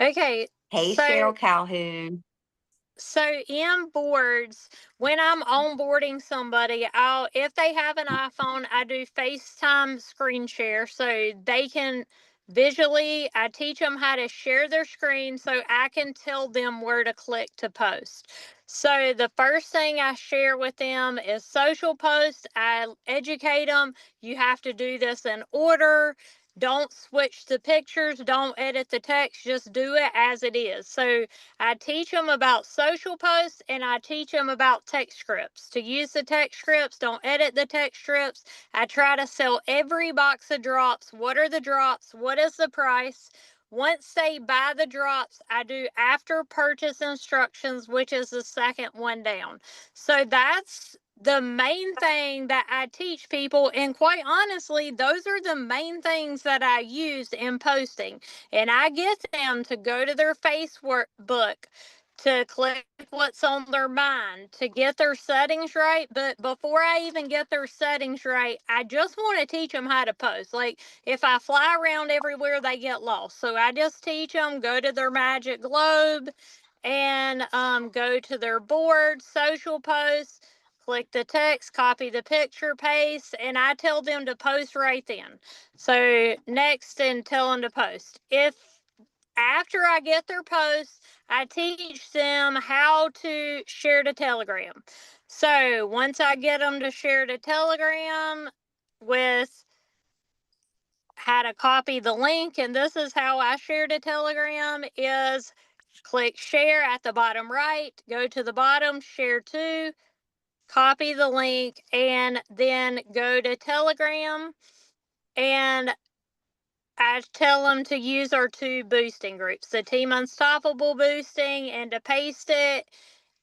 Okay, Hey, so Cheryl Calhoun. in boards, when I'm onboarding somebody, I'll if they have an iPhone, I do FaceTime screen share so they can visually. I teach them how to share their screen so I can tell them where to click to post. So the first thing I share with them is social posts. I educate them. You have to do this in order. Don't switch the pictures. Don't edit the text. Just do it as it is. So I teach them about social posts and I teach them about text scripts. To use the text scripts, don't edit the text scripts. I try to sell every box of drops. What are the drops? What is the price? Once they buy the drops, I do after purchase instructions, which is the second one down. So that's the main thing that I teach people. And quite honestly, those are the main things that I use in posting. And I get them to go to their Facebook, to click what's on their mind, to get their settings right. But before I even get their settings right, I just want to teach them how to post. Like if I fly around everywhere, they get lost. So I just teach them, go to their magic globe and go to their board, social posts, click the text, copy the picture, paste, and I tell them to post right then. So next, and tell them to post. If after I get their posts, I teach them how to share the Telegram. So once I get them to share the Telegram with how to copy the link, and this is how I share the Telegram is click share at the bottom right, go to the bottom, share to, copy the link, and then go to Telegram. And I tell them to use our two boosting groups, the Team Unstoppable boosting, and to paste it.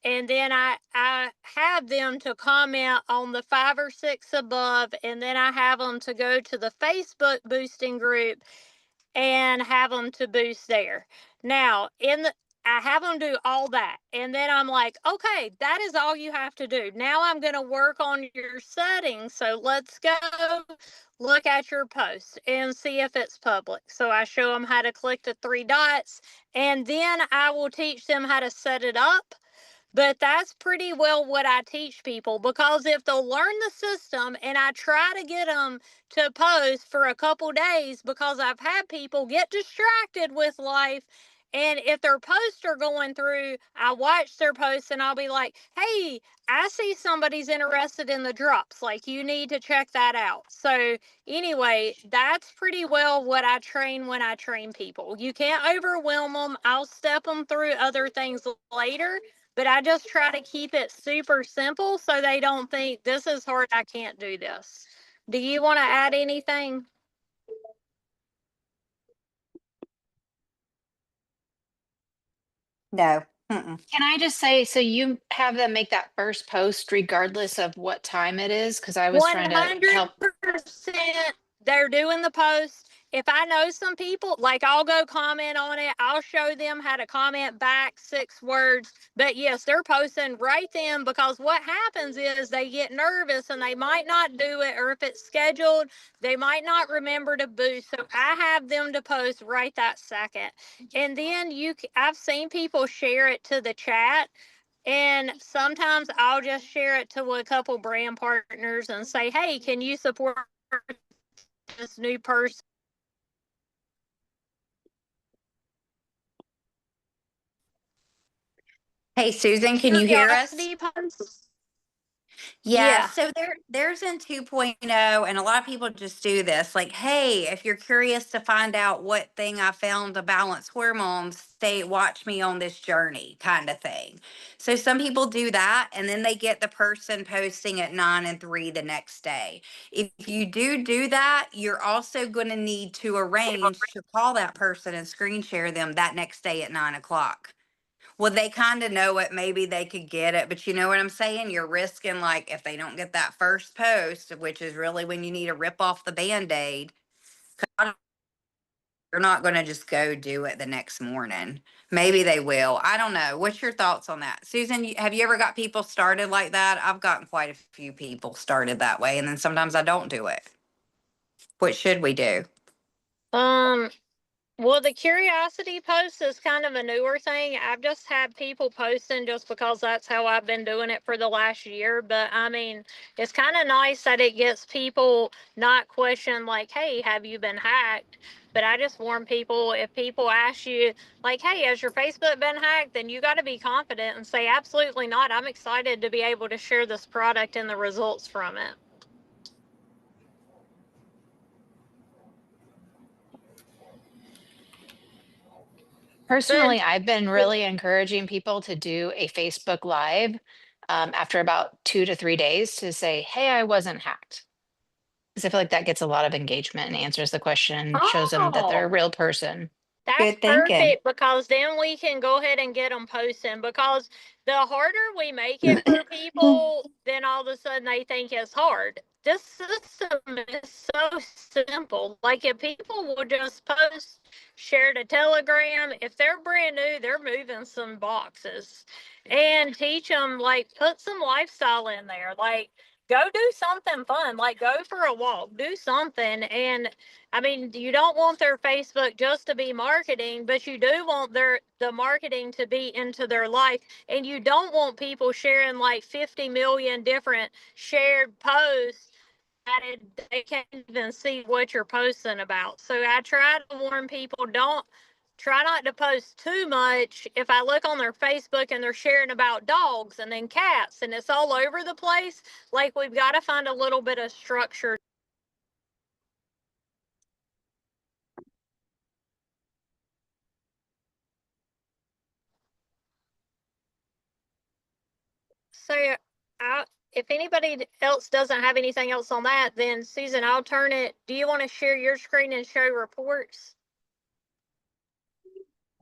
And then I have them to comment on the 5 or 6 above, and then I have them to go to the Facebook boosting group and have them to boost there. Now, I have them do all that. And then I'm like, okay, that is all you have to do. Now I'm going to work on your settings. So let's go look at your post and see if it's public. So I show them how to click the 3 dots, and then I will teach them how to set it up. But that's pretty well what I teach people, because if they'll learn the system, and I try to get them to post for a couple days, because I've had people get distracted with life. And if their posts are going through, I watch their posts and I'll be like, hey, I see somebody's interested in the drops. Like, you need to check that out. So, anyway, that's pretty well what I train when I train people. You can't overwhelm them. I'll step them through other things later, but I just try to keep it super simple so they don't think this is hard, I can't do this. Do you want to add anything? No. Mm-mm. Can I just say, so you have them make that first post regardless of what time it is? Because I was trying to help. 100%. They're doing the post. If I know some people, like, I'll go comment on it. I'll show them how to comment back 6 words. But yes, they're posting right then, because what happens is they get nervous and they might not do it, or if it's scheduled, they might not remember to boost. So I have them to post right that second. And then I've seen people share it to the chat, and sometimes I'll just share it to a couple brand partners and say, hey, can you support this new person? Hey, Susan, can you hear us? Curiosity posts? Yeah, Yeah. so there's in 2.0, and a lot of people just do this. Like, hey, if you're curious to find out what thing I found to balance hormones, stay watch me on this journey kind of thing. So some people do that, and then they get the person posting at 9 and 3 the next day. If you do that, you're also going to need to arrange to call that person and screen share them that next day at 9 o'clock. Well, they kind of know it. Maybe they could get it, but you know what I'm saying? You're risking, like, if they don't get that first post, which is really when you need to rip off the Band-Aid, you're not going to just go do it the next morning. Maybe they will. I don't know. What's your thoughts on that? Susan, have you ever got people started like that? I've gotten quite a few people started that way, and then sometimes I don't do it. What should we do? Um, Well, the curiosity post is kind of a newer thing. I've just had people posting just because that's how I've been doing it for the last year. But I mean, it's kind of nice that it gets people not question, like, hey, have you been hacked? But I just warn people, if people ask you, like, hey, has your Facebook been hacked? Then you got to be confident and say, absolutely not. I'm excited to be able to share this product and the results from it. Personally, But I've been really encouraging people to do a Facebook Live after about 2 to 3 days to say, hey, I wasn't hacked. Because I feel like that gets a lot of engagement and answers the question, shows them that they're a oh, real person. that's Good thinking. perfect, because then we can go ahead and get them posting. Because the harder we make it for people, then all of a sudden they think it's hard. This system is so simple. Like, if people will just post, share the Telegram, if they're brand new, they're moving some boxes, and teach them, like, put some lifestyle in there. Like, go do something fun, like go for a walk, do something. And I mean, you don't want their Facebook just to be marketing, but you do want the marketing to be into their life. And you don't want people sharing like 50 million different shared posts that they can't even see what you're posting about. So I try to warn people, don't try not to post too much. If I look on their Facebook and they're sharing about dogs and then cats and it's all over the place, like, we've got to find a little bit of structure. So, if anybody else doesn't have anything else on that, then Susan, I'll turn it. Do you want to share your screen and show reports?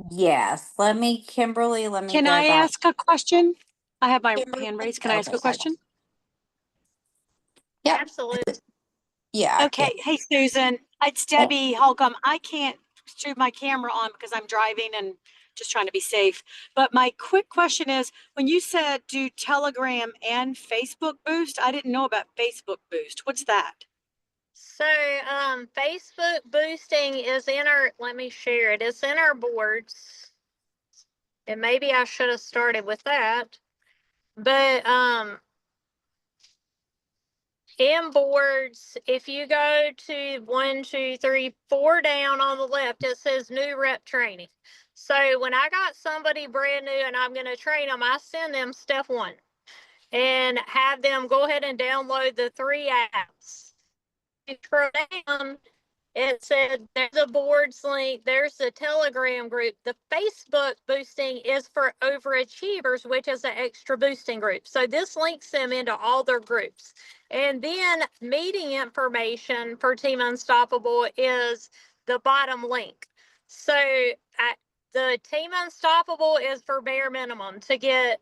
Yes. Kimberly, let me Can go I back. ask a question? I have my Kimberly? hand raised. Can I ask Okay. a question? Yep. Absolutely. Yeah. Okay. Hey, Susan, it's Debbie Holcomb. I can't stream my camera on because I'm driving and just trying to be safe. But my quick question is, when you said do Telegram and Facebook Boost, I didn't know about Facebook Boost. What's that? So, Facebook boosting is in our, let me share it. It's in our boards. And maybe I should have started with that. But, in boards, if you go to 1, 2, 3, 4 down on the left, it says new rep training. So when I got somebody brand new and I'm going to train them, I send them step 1 and have them go ahead and download the 3 apps. You scroll down, it said there's a boards link, there's the Telegram group. The Facebook boosting is for overachievers, which is an extra boosting group. So this links them into all their groups. And then meeting information for Team Unstoppable is the bottom link. So the Team Unstoppable is for bare minimum to get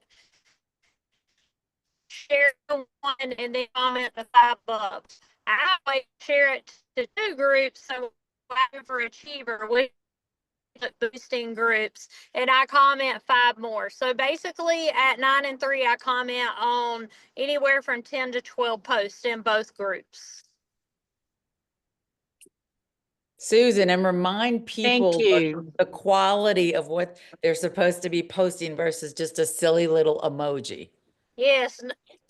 share one and then comment the 5 above. I always share it to 2 groups, so overachiever with boosting groups, and I comment 5 more. So basically, at 9 and 3, I comment on anywhere from 10 to 12 posts in both groups. Susan, and remind Thank people you. the quality of what they're supposed to be posting versus just a silly little emoji. Yes,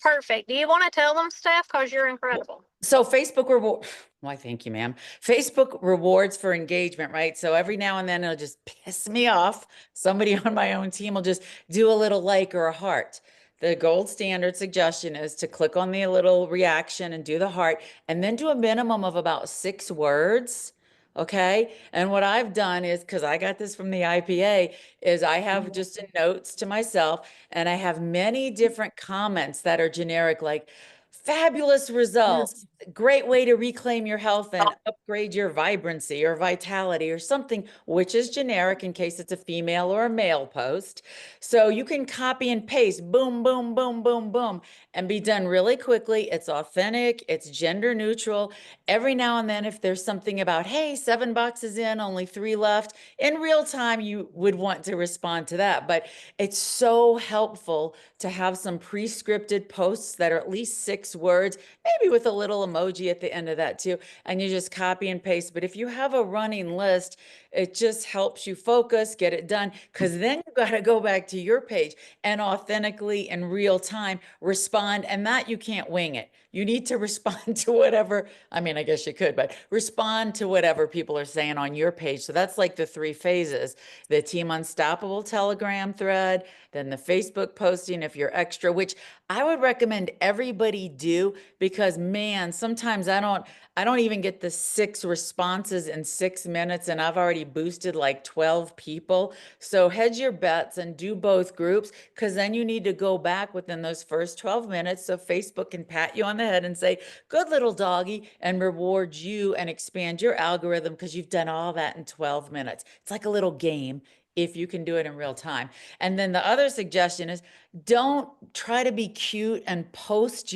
perfect. Do you want to tell them, Steph? Because you're incredible. So Facebook reward, why, thank you, ma'am. Facebook rewards for engagement, right? So every now and then it'll just piss me off. Somebody on my own team will just do a little like or a heart. The gold standard suggestion is to click on the little reaction and do the heart, and then do a minimum of about 6 words. Okay. And what I've done is, because I got this from the IPA, is I have just in notes to myself, and I have many different comments that are generic, like fabulous results, great way to reclaim your health and upgrade your vibrancy or vitality or something, which is generic in case it's a female or a male post. So you can copy and paste, boom, boom, boom, boom, boom, and be done really quickly. It's authentic, it's gender neutral. Every now and then, if there's something about, hey, 7 boxes in, only 3 left, in real time, you would want to respond to that. But it's so helpful to have some pre-scripted posts that are at least 6 words, maybe with a little emoji at the end of that too, and you just copy and paste. But if you have a running list, it just helps you focus, get it done, because then you got to go back to your page and authentically in real time respond. And that you can't wing it. You need to respond to whatever, I mean, I guess you could, but respond to whatever people are saying on your page. So that's like the 3 phases: the Team Unstoppable Telegram thread, then the Facebook posting if you're extra, which I would recommend everybody do, because man, sometimes I don't even get the 6 responses in 6 minutes, and I've already boosted like 12 people. So hedge your bets and do both groups, because then you need to go back within those first 12 minutes so Facebook can pat you on the head and say, good little doggy, and reward you and expand your algorithm because you've done all that in 12 minutes. It's like a little game if you can do it in real time. And then the other suggestion is, don't try to be cute and post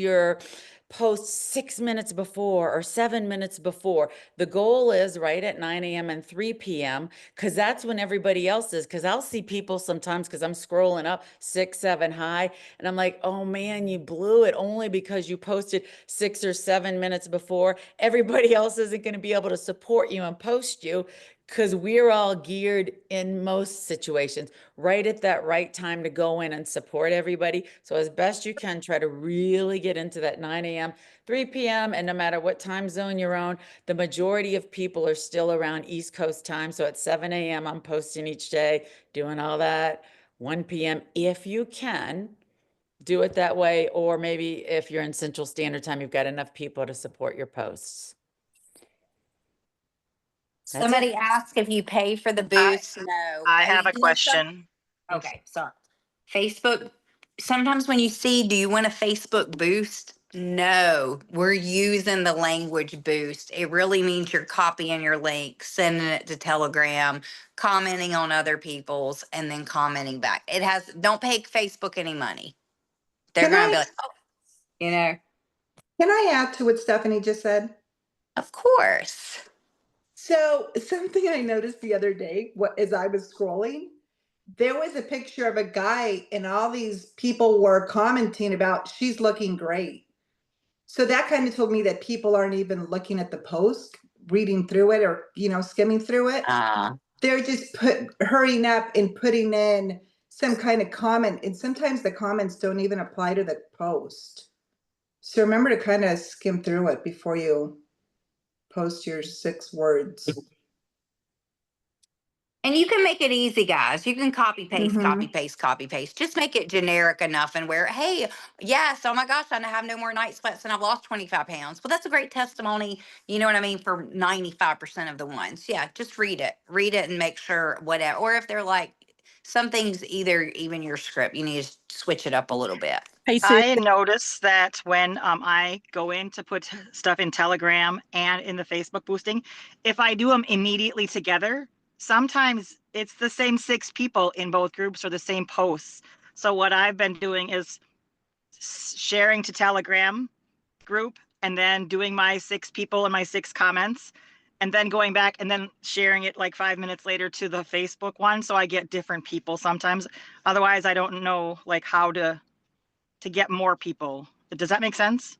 6 minutes before or 7 minutes before. The goal is right at 9 a.m. and 3 p.m. because that's when everybody else is. Because I'll see people sometimes, because I'm scrolling up 6, 7 high, and I'm like, oh man, you blew it only because you posted 6 or 7 minutes before. Everybody else isn't going to be able to support you and post you, because we're all geared in most situations right at that right time to go in and support everybody. So as best you can, try to really get into that 9 a.m., 3 p.m., and no matter what time zone you're on, the majority of people are still around East Coast time. So at 7 a.m., I'm posting each day, doing all that. 1 p.m., if you can, do it that way. Or maybe if you're in Central Standard Time, you've got enough people to support your posts. That's it. Somebody asked if you pay for the boost. No. I Oh, have a you know some- question. Okay, sorry. Facebook, sometimes when you see, do you want a Facebook boost? No, we're using the language boost. It really means you're copying your link, sending it to Telegram, commenting on other people's, and then commenting back. Don't pay Facebook any money. They're Can going to be I like, oh, you know, can I add to what Stephanie just said? of course. So something I noticed the other day, as I was scrolling, there was a picture of a guy, and all these people were commenting about she's looking great. So that kind of told me that people aren't even looking at the post, reading through it, or skimming through it. They're just hurrying up and putting in some kind of comment, and sometimes the comments don't even apply to the post. So remember to kind of skim through it before you post your 6 words. And you can make it easy, guys. You can copy paste, Mhm. copy paste, copy paste. Just make it generic enough and where, hey, yes, oh my gosh, I have no more night sweats and I've lost 25 pounds. Well, that's a great testimony. You know what I mean? For 95% of the ones. Yeah, just read it. Read it and make sure whatever. Or if they're like, something's even your script, you need to switch it up a little bit. Hey, Sue. I notice that when I go in to put stuff in Telegram and in the Facebook boosting, if I do them immediately together, sometimes it's the same 6 people in both groups or the same posts. So what I've been doing is sharing to Telegram group and then doing my 6 people and my 6 comments, and then going back and then sharing it like 5 minutes later to the Facebook one. So I get different people sometimes. Otherwise, I don't know like how to get more people. Does that make sense?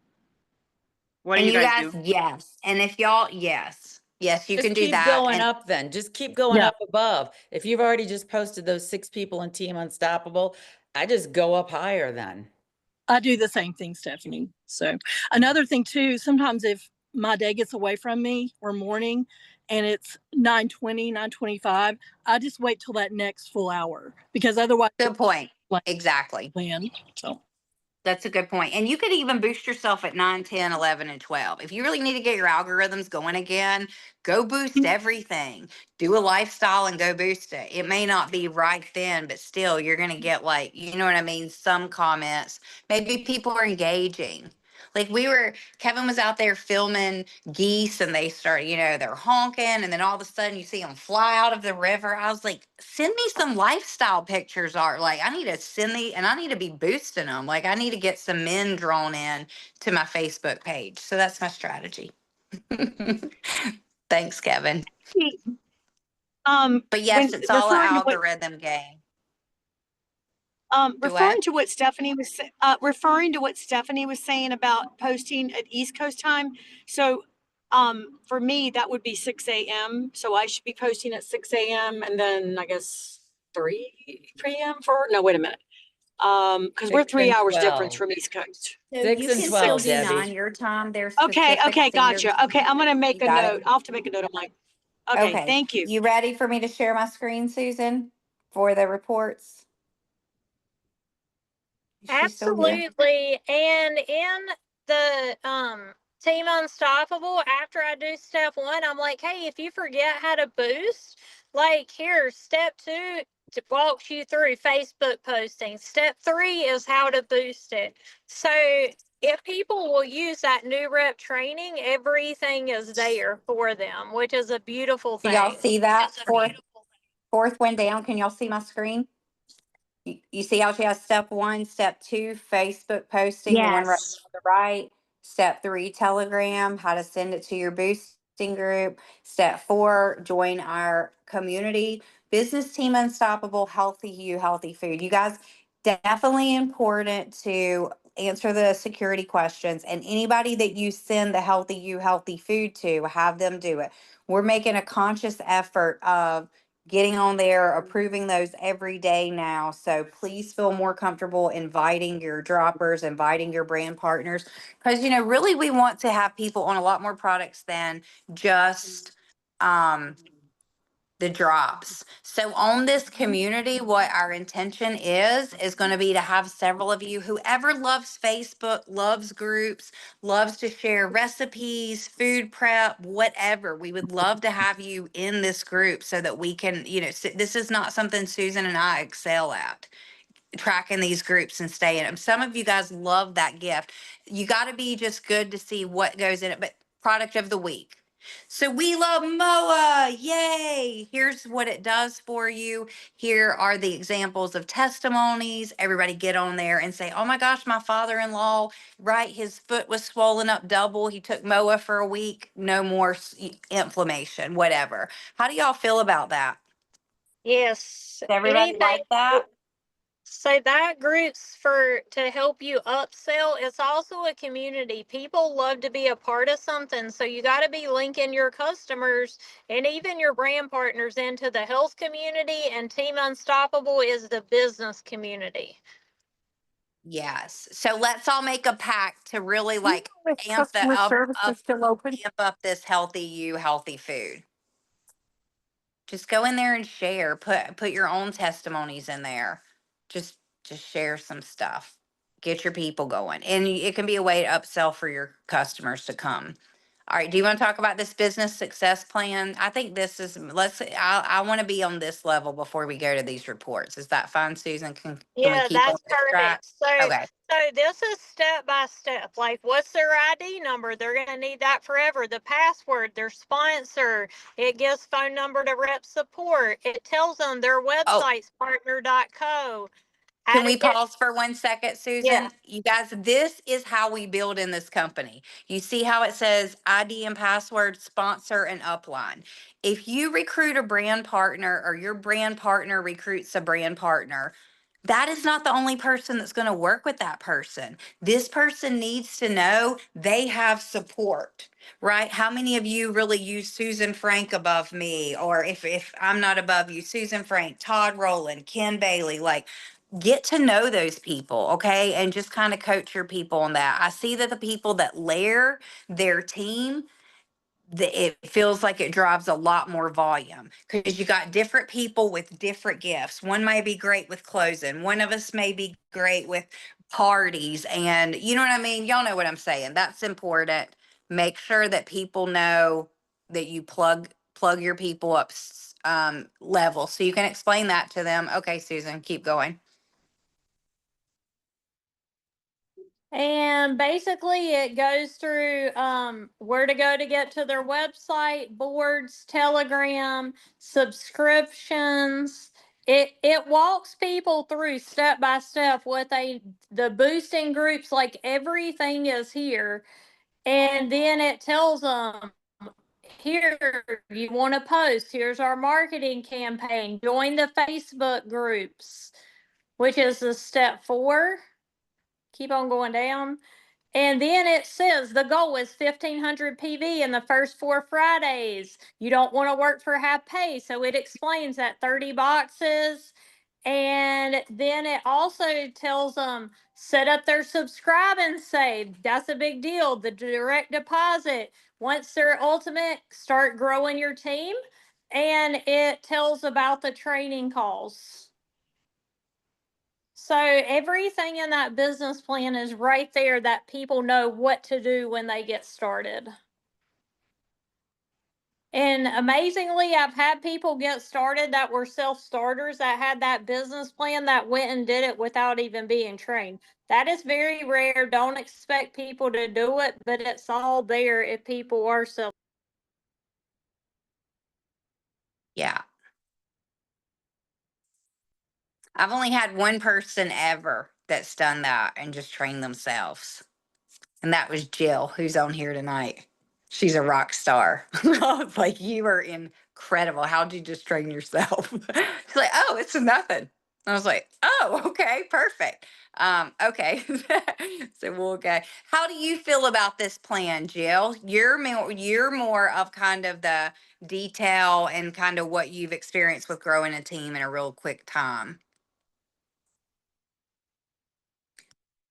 What do And you you guys guys, do? yes. And if y'all, yes, you Just can do keep that. going And up then. Just keep going Yeah. up above. If you've already just posted those 6 people in Team Unstoppable, I just go up higher then. I do the same thing, Stephanie. So another thing too, sometimes if my day gets away from me or morning and it's 9:20, 9:25, I just wait till that next full hour, because otherwise good point. like Exactly. plan. So That's a good point. And you could even boost yourself at 9, 10, 11, and 12. If you really need to get your algorithms going again, go boost everything. Do a lifestyle and go boost it. It may not be right then, but still, you're going to get like, you know what I mean? Some comments. Maybe people are engaging. Like Kevin was out there filming geese and they start, they're honking, and then all of a sudden you see them fly out of the river. I was like, send me some lifestyle pictures, Art. Like, I need to and I need to be boosting them. Like, I need to get some men drawn in to my Facebook page. So that's my strategy. Thanks, Kevin. But yes, it's all an referring to what algorithm game. Do what? Referring to what Stephanie was saying about posting at East Coast time. So, for me, that would be 6 a.m. So I should be posting at 6 a.m. and then I guess 3 p.m. no, wait a minute. Because we're 6 3 and hours difference 12. from East Coast. So 6 you and can still 12, do Debbie. 9 your time. There's Okay, specific gotcha. standards. Okay, I'm gonna make You a got note. it? I'll have to make a note of mine. Okay, Okay. thank you. You ready for me to share my screen, Susan, for the reports? Is she still here? Absolutely. And in the Team Unstoppable, after I do step one, I'm like, hey, if you forget how to boost, like here, step two walks you through Facebook posting. Step three is how to boost it. So if people will use that new rep training, everything is there for them, which is a beautiful Do y'all thing. see that? Fourth one down. Can y'all see my screen? You see how she has step one, step two, Facebook posting, the one right Yes. on the right. Step three, Telegram, how to send it to your boosting group. Step four, join our community. Business Team Unstoppable, Healthy You, Healthy Food. You guys, definitely important to answer the security questions. And anybody that you send the Healthy You, Healthy Food to, have them do it. We're making a conscious effort of getting on there, approving those every day now. So please feel more comfortable inviting your droppers, inviting your brand partners. Because, really we want to have people on a lot more products than just the drops. So on this community, what our intention is going to be to have several of you, whoever loves Facebook, loves groups, loves to share recipes, food prep, whatever. We would love to have you in this group so that we can, this is not something Susan and I excel at, tracking these groups and staying in them. Some of you guys love that gift. You got to be just good to see what goes in it. But product of the week. So we love MOA. Yay. Here's what it does for you. Here are the examples of testimonies. Everybody get on there and say, oh my gosh, my father-in-law, right? His foot was swollen up double. He took MOA for a week. No more inflammation, whatever. How do y'all feel about that? Yes. Does everybody Anything. like that? So that group's for to help you upsell. It's also a community. People love to be a part of something. So you got to be linking your customers and even your brand partners into the health community, and Team Unstoppable is the business community. Yes. So let's all make a pact to really like If amp the customer up, service is up still open. amp up this healthy you, healthy food. Just go in there and share. Put your own testimonies in there. Just share some stuff. Get your people going. And it can be a way to upsell for your customers to come. All right, do you want to talk about this business success plan? I think this is, I want to be on this level before we go to these reports. Is that fine, Susan? Can we Yeah, keep on that's this track? perfect. Okay. So this is step by step. Like, what's their ID number? They're going to need that forever. The password, their sponsor. It gives phone number to rep support. It tells them their Oh, website's partner.co. can Add we it. pause for 1 second, Yeah. Susan? You guys, this is how we build in this company. You see how it says ID and password, sponsor, and upline. If you recruit a brand partner or your brand partner recruits a brand partner, that is not the only person that's going to work with that person. This person needs to know they have support, right? How many of you really use Susan Frank above me? Or if I'm not above you, Susan Frank, Todd Rowland, Ken Bailey, like, get to know those people, okay? And just kind of coach your people on that. I see that the people that layer their team, it feels like it drives a lot more volume because you got different people with different gifts. One may be great with closing. One of us may be great with parties. And you know what I mean? Y'all know what I'm saying. That's important. Make sure that people know that you plug your people up level so you can explain that to them. Okay, Susan, keep going. And basically it goes through where to go to get to their website, boards, Telegram, subscriptions. It walks people through step by step what the boosting groups, like everything is here. And then it tells them, here, you want to post, here's our marketing campaign, join the Facebook groups. which is the step 4. Keep on going down. And then it says the goal is 1,500 PV in the first 4 Fridays. You don't want to work for half pay. So it explains that 30 boxes. And then it also tells them set up their subscribe and save. That's a big deal. The direct deposit. Once they're ultimate, start growing your team. And it tells about the training calls. So everything in that business plan is right there that people know what to do when they get started. And amazingly, I've had people get started that were self-starters that had that business plan that went and did it without even being trained. That is very rare. Don't expect people to do it, but it's all there if people are self. Yeah. I've only had one person ever that's done that and just trained themselves. And that was Jill, who's on here tonight. She's a rock star. I was like, you are incredible. How'd you just train yourself? She's like, oh, it's nothing. I was like, oh, okay, perfect. Okay. So we'll go. How do you feel about this plan, Jill? You're more of kind of the detail and kind of what you've experienced with growing a team in a real quick time.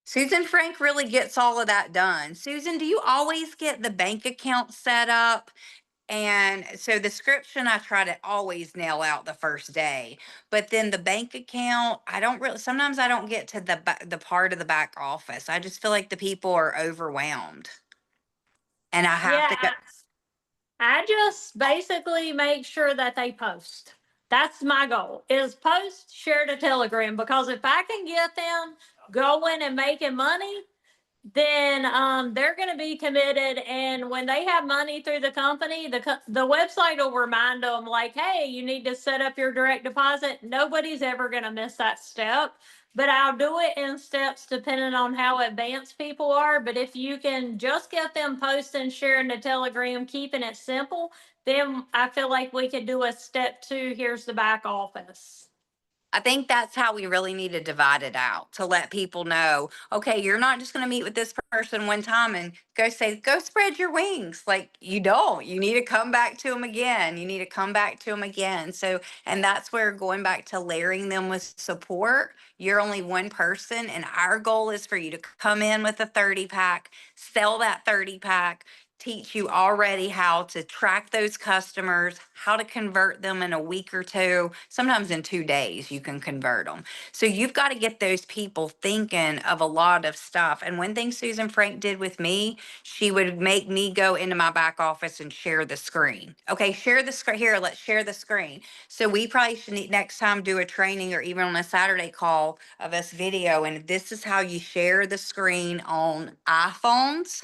Susan Frank really gets all of that done. Susan, do you always get the bank account set up? And so the description, I try to always nail out the first day, but then the bank account, I don't really, sometimes I don't get to the part of the back office. I just feel like the people are overwhelmed and I have to go. Yeah, I just basically make sure that they post. That's my goal is post, share to Telegram, because if I can get them going and making money, then they're going to be committed. And when they have money through the company, the website will remind them like, hey, you need to set up your direct deposit. Nobody's ever going to miss that step. But I'll do it in steps depending on how advanced people are. But if you can just get them posting, sharing the Telegram, keeping it simple, then I feel like we could do a step 2. Here's the back office. I think that's how we really need to divide it out to let people know, okay, you're not just going to meet with this person one time and go spread your wings. Like you don't, you need to come back to them again. You need to come back to them again. So, and that's where going back to layering them with support, you're only one person. And our goal is for you to come in with a 30 pack, sell that 30 pack, teach you already how to track those customers, how to convert them in a week or 2. Sometimes in 2 days, you can convert them. So you've got to get those people thinking of a lot of stuff. And one thing Susan Frank did with me, she would make me go into my back office and share the screen. Okay, share the screen. Here, let's share the screen. So we probably should next time do a training or even on a Saturday call of us video. And this is how you share the screen on iPhones.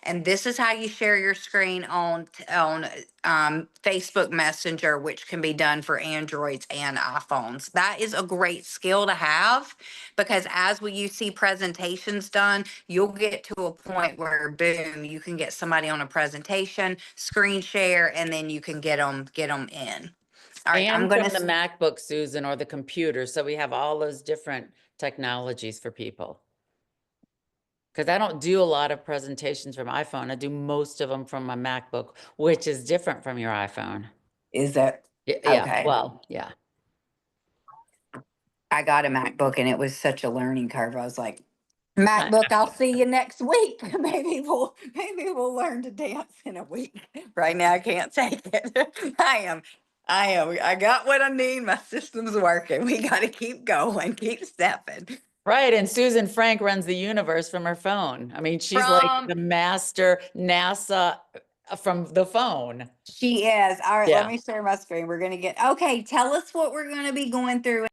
And this is how you share your screen on Facebook Messenger, which can be done for Androids and iPhones. That is a great skill to have because as you see presentations done, you'll get to a point where boom, you can get somebody on a presentation, screen share, and then you can get them in. All right, I'm And going from the to. MacBook, Susan, or the computer. So we have all those different technologies for people. Because I don't do a lot of presentations from iPhone. I do most of them from my MacBook, which is different from your iPhone. Is that Yeah, okay? well, yeah. I got a MacBook and it was such a learning curve. I was like, MacBook, I'll see you next week. Maybe we'll learn to dance in a week. Right now I can't take it. I got what I need. My system's working. We got to keep going, keep stepping. Right, and Susan Frank runs the universe from her phone. I mean, she's like the master NASA from the phone. She is. All right, let Yeah. me share my screen. We're going to okay, tell us what we're going to be going through.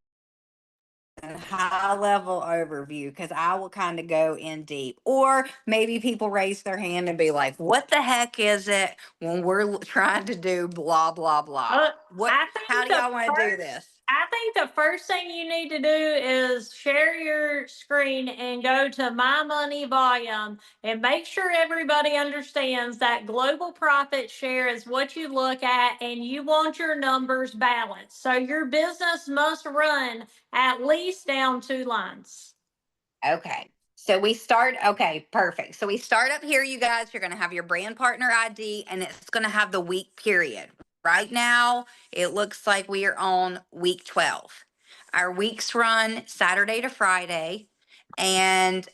High level overview because I will kind of go in deep, or maybe people raise their hand and be like, what the heck is it when we're trying to do blah blah blah? How do y'all want to do this? I think the first thing you need to do is share your screen and go to My Money Volume and make sure everybody understands that global profit share is what you look at and you want your numbers balanced. So your business must run at least down 2 lines. Okay. So we start, okay, perfect. So we start up here, you guys. You're going to have your brand partner ID and it's going to have the week period. Right now, it looks like we are on week 12. Our weeks run Saturday to Friday. And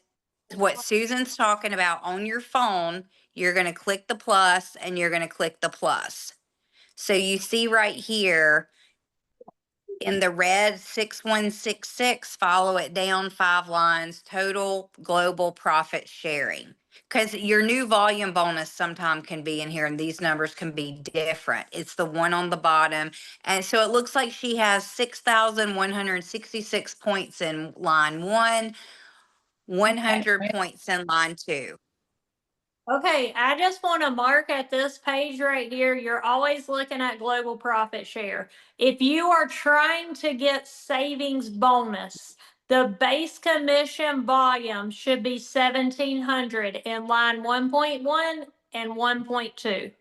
what Susan's talking about on your phone, you're going to click the plus and you're going to click the plus. So you see right here, in the red 6166, follow it down 5 lines, total global profit sharing. Because your new volume bonus sometime can be in here and these numbers can be different. It's the one on the bottom. And so it looks like she has 6,166 points in line 1, 100 points in line 2. Okay, I just want to mark at this page right here, you're always looking at global profit share. If you are trying to get savings bonus, the base commission volume should be 1,700 in line 1.1 and 1.2.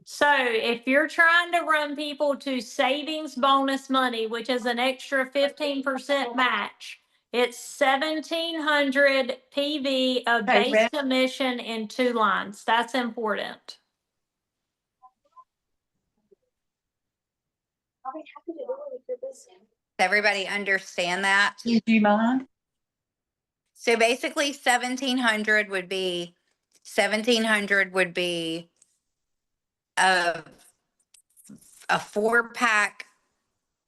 So if you're trying to run people to savings bonus money, which is an extra 15% match, it's 1,700 PV of base commission in 2 lines. That's important. Everybody understand that? Do you mind? So basically 1,700 would be a 4-pack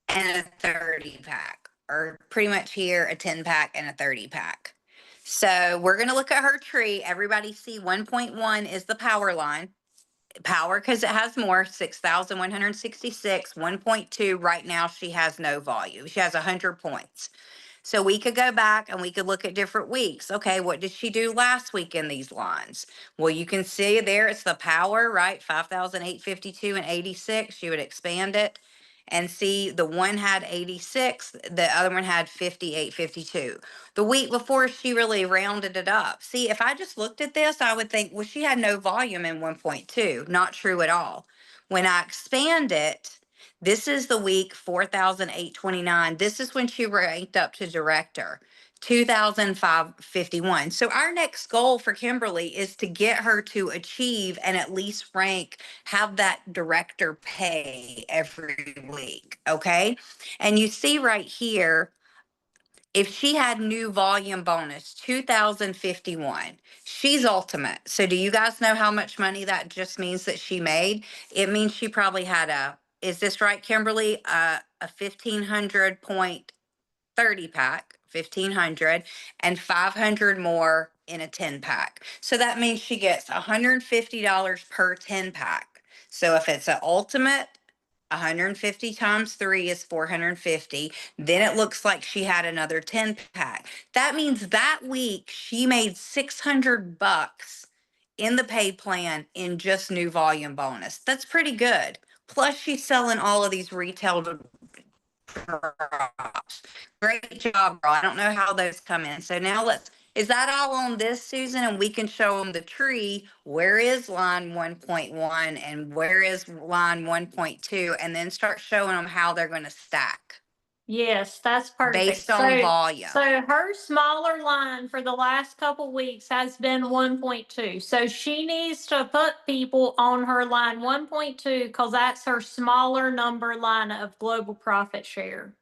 and a 30-pack, or pretty much here a 10-pack and a 30-pack. So we're going to look at her tree. Everybody see 1.1 is the power line. Power because it has more, 6,166. 1.2 right now she has no volume. She has 100 points. So we could go back and we could look at different weeks. Okay, what did she do last week in these lines? Well, you can see there it's the power, right? 5,852 and 86. You would expand it and see the one had 86, the other one had 5852. The week before she really rounded it up. See, if I just looked at this, I would think, well, she had no volume in 1.2. Not true at all. When I expand it, this is the week 4,829. This is when she ranked up to director, 2,551. So our next goal for Kimberly is to get her to achieve and at least rank, have that director pay every week. Okay. And you see right here, if she had new volume bonus, 2,051, she's ultimate. So do you guys know how much money that just means that she made? It means she probably had is this right, Kimberly? A 1,500 point 30-pack, 1,500, and 500 more in a 10-pack. So that means she gets $150 per 10-pack. So if it's an ultimate, 150 times 3 is 450. Then it looks like she had another 10-pack. That means that week she made $600 in the paid plan in just new volume bonus. That's pretty good. Plus she's selling all of these retail drops. Great job, girl. I don't know how those come in. So now is that all on this, Susan? And we can show them the tree. Where is line 1.1 and where is line 1.2? And then start showing them how they're going to stack. Yes, that's perfect. Based on volume. So her smaller line for the last couple weeks has been 1.2. So she needs to put people on her line 1.2 because that's her smaller number line of global profit share.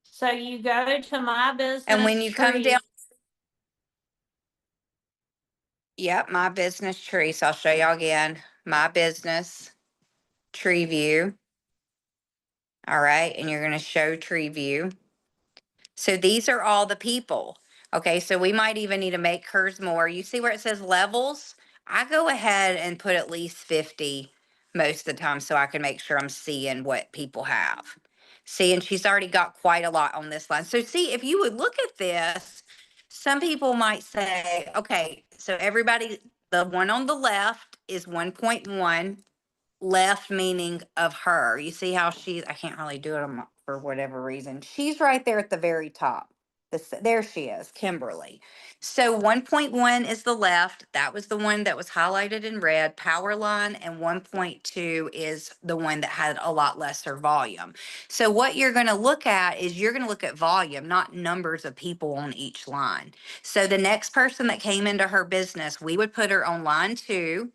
So you go to My Business and when you tree. come down, yep, My Business tree. So I'll show y'all again. My Business tree view. All right, and you're going to show tree view. So these are all the people. Okay, so we might even need to make hers more. You see where it says levels? I go ahead and put at least 50 most of the time so I can make sure I'm seeing what people have. See, and she's already got quite a lot on this line. So see, if you would look at this, some people might say, okay, so everybody, the one on the left is 1.1 left meaning of her. You see how I can't really do it for whatever reason. She's right there at the very top. There she is, Kimberly. So 1.1 is the left. That was the one that was highlighted in red, power line, and 1.2 is the one that had a lot lesser volume. So what you're going to look at is you're going to look at volume, not numbers of people on each line. So the next person that came into her business, we would put her on line 2,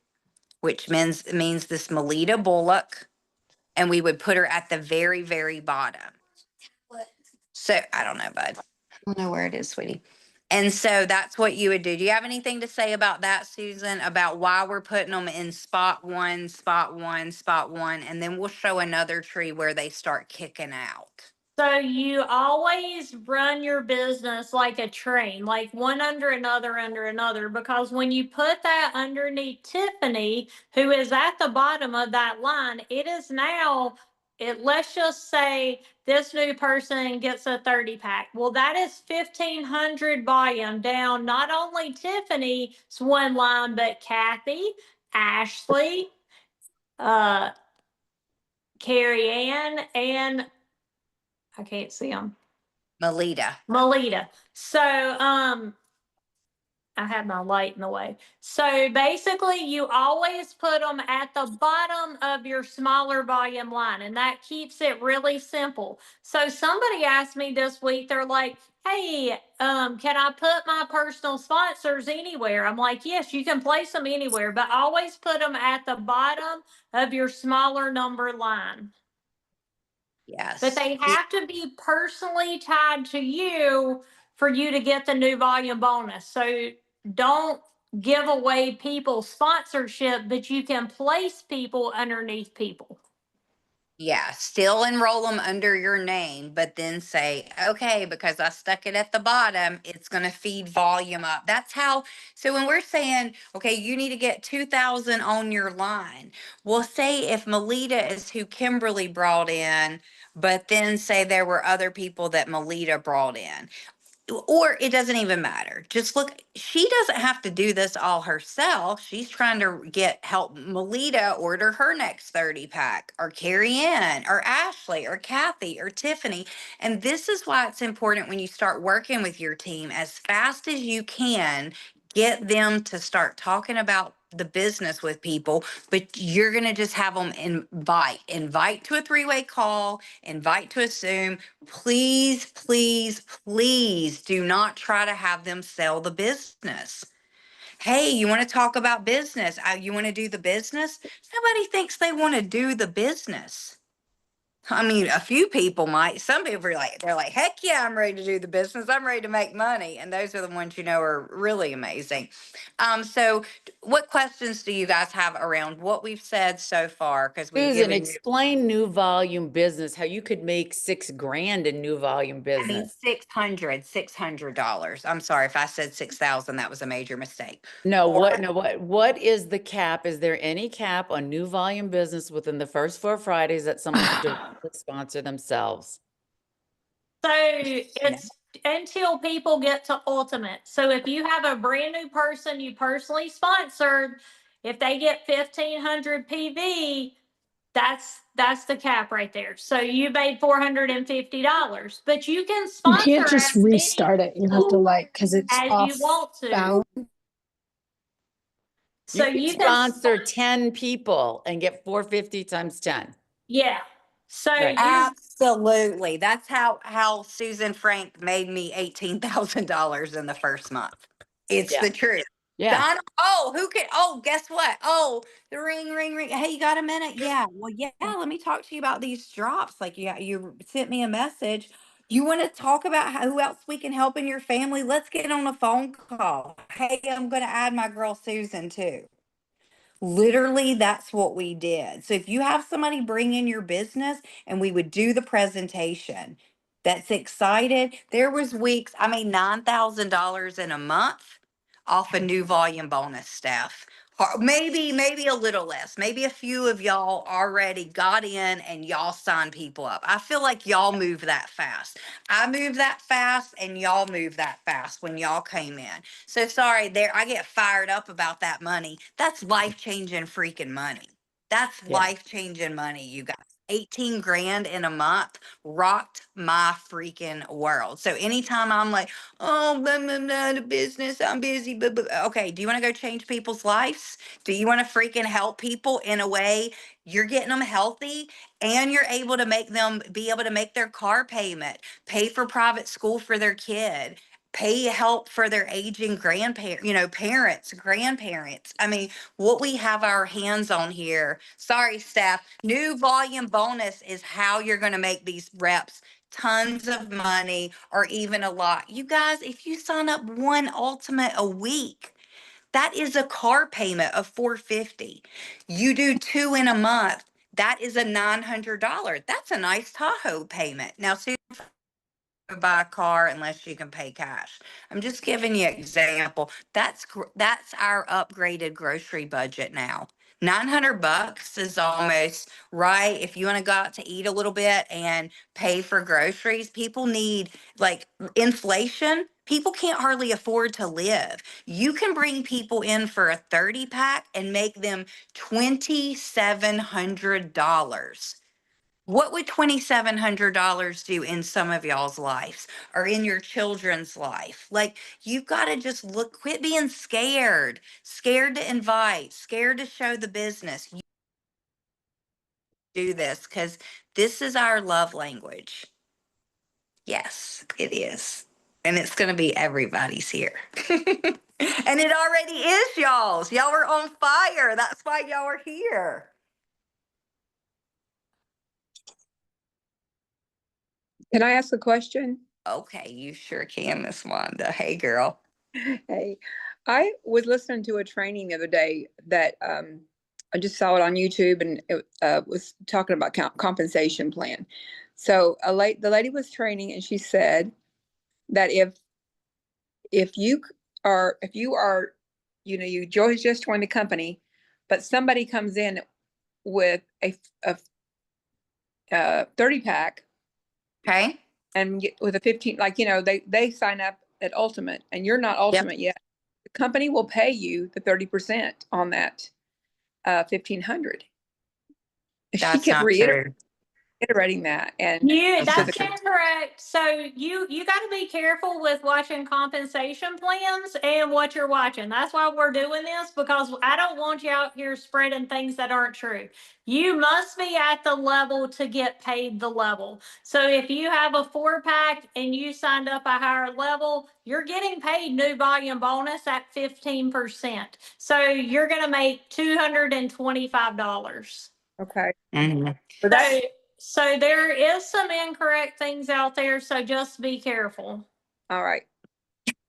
which means this Melita Bullock, and we would put her at the very, very bottom. So I don't know, bud. I don't know where it is, sweetie. And so that's what you would do. Do you have anything to say about that, Susan, about why we're putting them in spot 1, spot 1, spot 1, and then we'll show another tree where they start kicking out? So you always run your business like a train, like one under another, because when you put that underneath Tiffany, who is at the bottom of that line, it is now, let's just say this new person gets a 30 pack. Well, that is 1,500 volume down, not only Tiffany's one line, but Kathy, Ashley, Carrie Ann, and I can't see them. Melita. So, I had my light in the way. So basically, you always put them at the bottom of your smaller volume line, and that keeps it really simple. So somebody asked me this week, they're like, hey, can I put my personal sponsors anywhere? I'm like, yes, you can place them anywhere, but always put them at the bottom of your smaller number line. Yes. But they have to be personally tied to you for you to get the new volume bonus. So don't give away people's sponsorship, but you can place people underneath people. Yeah, still enroll them under your name, but then say, okay, because I stuck it at the bottom, it's going to feed volume up. That's how. So when we're saying, okay, you need to get 2,000 on your line, we'll say if Melita is who Kimberly brought in, but then say there were other people that Melita brought in. Or it doesn't even matter. Just look, she doesn't have to do this all herself. She's trying to help Melita order her next 30 pack, or Carrie Ann, or Ashley, or Kathy, or Tiffany. And this is why it's important when you start working with your team as fast as you can, get them to start talking about the business with people, but you're going to just have them invite to a 3-way call, invite to a Zoom. Please, please, please do not try to have them sell the business. Hey, you want to talk about business? You want to do the business? Nobody thinks they want to do the business. I mean, a few people might. Some people are like, they're like, heck yeah, I'm ready to do the business. I'm ready to make money. And those are the ones are really amazing. So what questions do you guys have around what we've said so far? Because we've Susan, given explain new volume business, how you could make $6,000 in new volume business. $600. I'm sorry if I said 6,000. That was a major mistake. No, what is the cap? Is there any cap on new volume business within the first 4 Fridays that someone could directly sponsor themselves? So it's until people get to ultimate. So if you have a brand new person you personally sponsored, if they get 1,500 PV, that's the cap right there. So you made $450, but you can You sponsor can't just as many restart it. You have to because it's as off you want to. bound. So you can sponsor 10 people and get 450 times 10. Yeah. So Right. Absolutely. That's how Susan Frank made me $18,000 in the first month. It's the truth. Yeah. Donna, guess what? Oh, the ring. Hey, you got a minute? Yeah. Well, yeah, let me talk to you about these drops. Like, yeah, you sent me a message. You want to talk about who else we can help in your family? Let's get on a phone call. Hey, I'm going to add my girl Susan too. Literally, that's what we did. So if you have somebody bring in your business and we would do the presentation that's excited, there was weeks I made $9,000 in a month off a new volume bonus staff. Or maybe a little less. Maybe a few of y'all already got in and y'all signed people up. I feel like y'all move that fast. I move that fast and y'all move that fast when y'all came in. So sorry, I get fired up about that money. That's life-changing freaking money. That's Yeah. life-changing money, you guys. 18 grand in a month rocked my freaking world. So anytime I'm like, oh, blah, blah, blah, the business, I'm busy, blah, blah. Okay, do you want to go change people's lives? Do you want to freaking help people in a way you're getting them healthy and you're able to make them be able to make their car payment, pay for private school for their kid, pay help for their aging grandparents, parents, grandparents. I mean, what we have our hands on here. Sorry, staff. New volume bonus is how you're going to make these reps tons of money or even a lot. You guys, if you sign up one ultimate a week, that is a car payment of $450. You do 2 in a month, that is a $900. That's a nice Tahoe payment. Now, see, buy a car unless you can pay cash. I'm just giving you an example. That's our upgraded grocery budget now. $900 is almost right. If you want to go out to eat a little bit and pay for groceries, people need, like, inflation. People can't hardly afford to live. You can bring people in for a 30 pack and make them $2,700. What would $2,700 do in some of y'all's lives or in your children's life? Like, you've got to just quit being scared, scared to invite, scared to show the business. You do this because this is our love language. Yes, it is. And it's going to be everybody's here. And it already is y'all's. Y'all are on fire. That's why y'all are here. Can I ask a question? Okay, you sure can, Miss Wanda. Hey, girl. Hey, I was listening to a training the other day that I just saw it on YouTube, and it was talking about compensation plan. So the lady was training, and she said that if you are you just joined the company, but somebody comes in with a 30 pack. Okay. And with a 15, like, they sign up at Ultimate and you're not Ultimate yet. The company will pay you the 30% on that 1,500. She That's kept not true. reiterating that. And That's incorrect. So you got to be careful with watching compensation plans and what you're watching. That's why we're doing this, because I don't want you out here spreading things that aren't true. You must be at the level to get paid the level. So if you have a 4-pack and you signed up a higher level, you're getting paid new volume bonus at 15%. So you're going to make $225. okay. Mhm. But that's So there is some incorrect things out there, so just be careful. all right.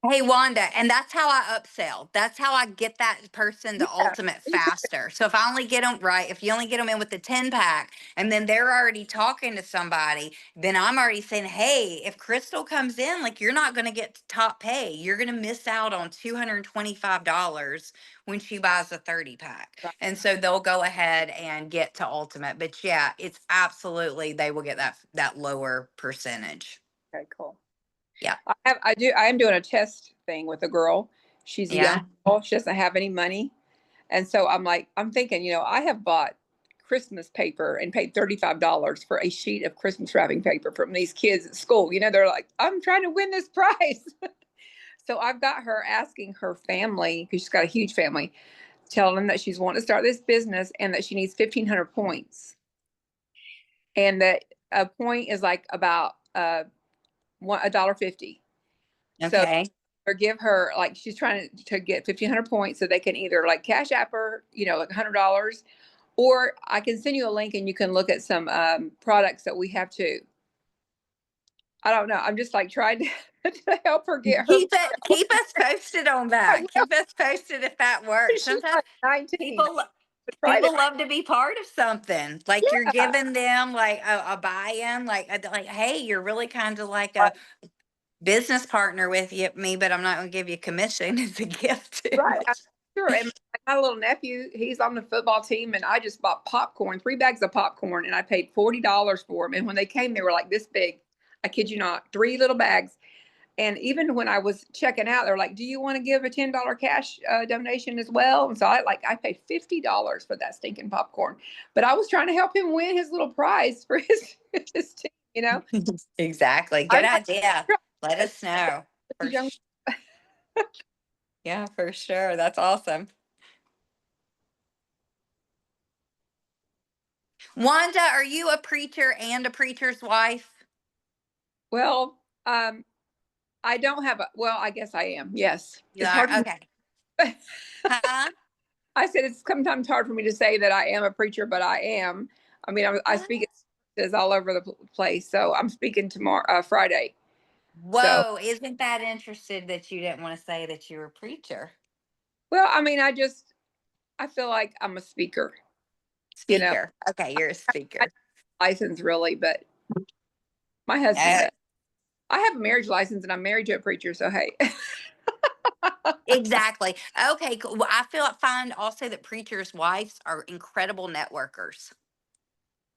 Hey, Wanda, and that's how I upsell. That's how I get that person to Yeah. Ultimate faster. So if I only get them right, if you only get them in with the 10 pack and then they're already talking to somebody, then I'm already saying, hey, if Crystal comes in, like, you're not going to get top pay. You're going to miss out on $225 when she buys a 30 pack. Right. And so they'll go ahead and get to Ultimate. But yeah, it's absolutely, they will get that lower percentage. Okay, cool. Yeah. I am doing a test thing with a girl. She's a young girl. She doesn't have any money. And so I'm thinking, I have bought Christmas paper and paid $35 for a sheet of Christmas wrapping paper from these kids at school. They're like, I'm trying to win this prize. So I've got her asking her family, because she's got a huge family, telling them that she's wanting to start this business and that she needs 1,500 points. And that a point is like about $1.50. Okay. So, or give her, like, she's trying to get 1,500 points so they can either like cash app her, like $100, or I can send you a link and you can look at some products that we have too. I don't know. I'm just like trying to help her get her. Keep us posted on that. Keep us posted if that works. She's Sometimes like 19. people love to be part of something. Like, you're giving them like a buy-in, like hey, you're really kind of like a business partner with me, but I'm not going to give you commission. It's a gift too. Right. Sure. And my little nephew, he's on the football team, and I just bought popcorn, 3 bags of popcorn, and I paid $40 for them. And when they came, they were like this big. I kid you not, 3 little bags. And even when I was checking out, they're like, do you want to give a $10 cash donation as well? And so I paid $50 for that stinking popcorn, but I was trying to help him win his little prize for his team, you know? Exactly. Good idea. Let us know. Young. Yeah, for sure. That's awesome. Wanda, are you a preacher and a preacher's wife? Well, I don't have well, I guess I am. Yes. You It's are? hard for Okay. me. Huh? I said it's sometimes hard for me to say that I am a preacher, but I am. I mean, I speak at services all over the place. So I'm speaking tomorrow, Friday. So, Whoa, isn't that interesting that you didn't want to say that you were a preacher? well, I mean, I feel like I'm a speaker, you know, Speaker. Okay, you're a I speaker. license really, but my husband No, does. I have a marriage license and I'm married to a preacher. So, hey. exactly. Okay, cool. Well, find also that preachers' wives are incredible networkers.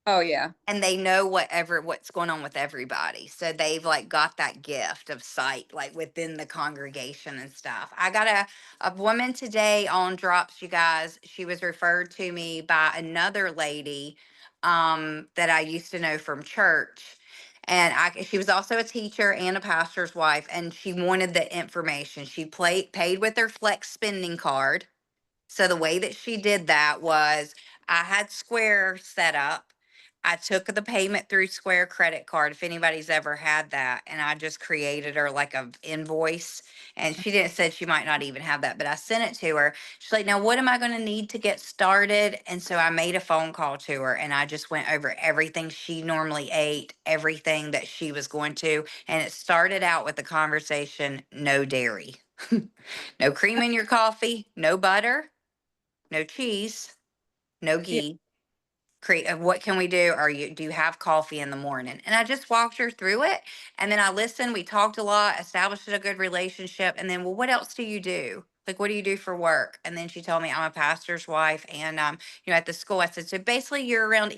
Oh, yeah. And they know what's going on with everybody. So they've like got that gift of sight, like within the congregation and stuff. I got a woman today on Drops, you guys. She was referred to me by another lady that I used to know from church. And she was also a teacher and a pastor's wife, and she wanted the information. She paid with her Flex spending card. So the way that she did that was I had Square set up. I took the payment through Square credit card, if anybody's ever had that, and I just created her like a invoice. And she didn't said she might not even have that, but I sent it to her. She's like, now what am I going to need to get started? And so I made a phone call to her and I just went over everything she normally ate, everything that she was going to. And it started out with the conversation, no dairy, no cream in your coffee, no butter, no cheese, no Yeah. ghee. What can we do? Do you have coffee in the morning? And I just walked her through it. And then I listened. We talked a lot, established a good relationship. And then, well, what else do you do? Like, what do you do for work? And then she told me I'm a pastor's wife. And, at the school, I said, so basically you're around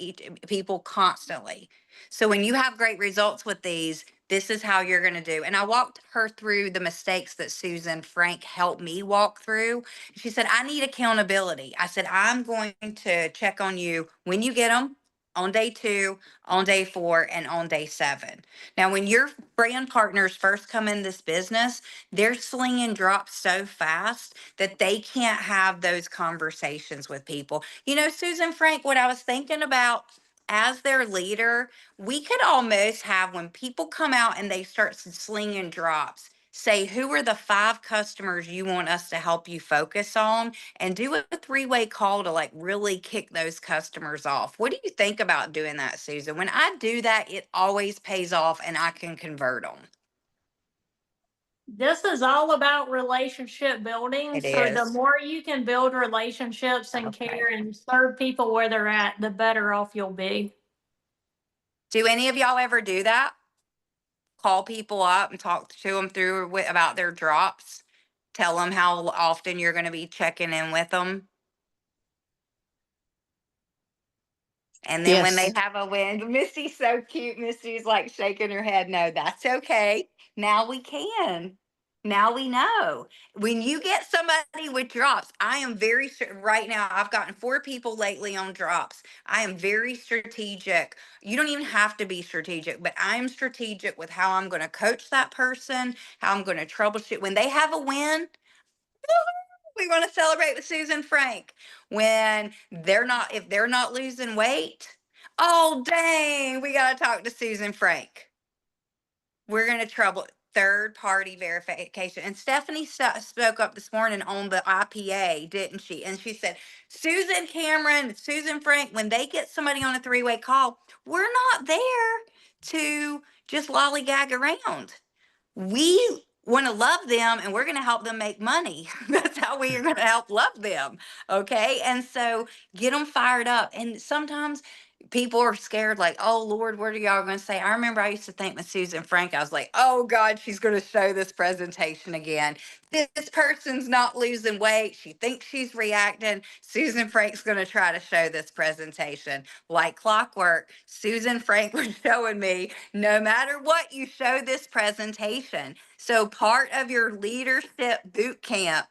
people constantly. So when you have great results with these, this is how you're going to do. And I walked her through the mistakes that Susan Frank helped me walk through. She said, I need accountability. I said, I'm going to check on you when you get them on day 2, on day 4, and on day 7. Now, when your brand partners first come in this business, they're slinging drops so fast that they can't have those conversations with people. Susan Frank, what I was thinking about as their leader, we could almost have when people come out and they start slinging drops, say, who are the 5 customers you want us to help you focus on, and do a 3-way call to like really kick those customers off. What do you think about doing that, Susan? When I do that, it always pays off and I can convert them. This is all about relationship building. It So the is. more you can build relationships and Okay. care and serve people where they're at, the better off you'll be. Do any of y'all ever do that? Call people up and talk to them through about their drops? Tell them how often you're going to be checking in with them? And then when they Yes. have a win, Misty's so cute. Misty's like shaking her head. No, that's okay. Now we can. Now we know. When you get somebody with drops, I am right now, I've gotten 4 people lately on drops. I am very strategic. You don't even have to be strategic, but I'm strategic with how I'm going to coach that person, how I'm going to troubleshoot. When they have a win, we want to celebrate with Susan Frank. If they're not losing weight, oh dang, we got to talk to Susan Frank. We're going to trouble third party verification. And Stephanie spoke up this morning on the IPA, didn't she? And she said, Susan Cameron, Susan Frank, when they get somebody on a 3-way call, we're not there to just lollygag around. We want to love them and we're going to help them make money. That's how we are going to help love them. Okay. And so get them fired up. And sometimes people are scared, like, oh Lord, what are y'all going to say? I remember I used to think with Susan Frank, I was like, oh God, she's going to show this presentation again. This person's not losing weight. She thinks she's reacting. Susan Frank's going to try to show this presentation. Like clockwork, Susan Frank was showing me, no matter what, you show this presentation. So part of your leadership boot camp,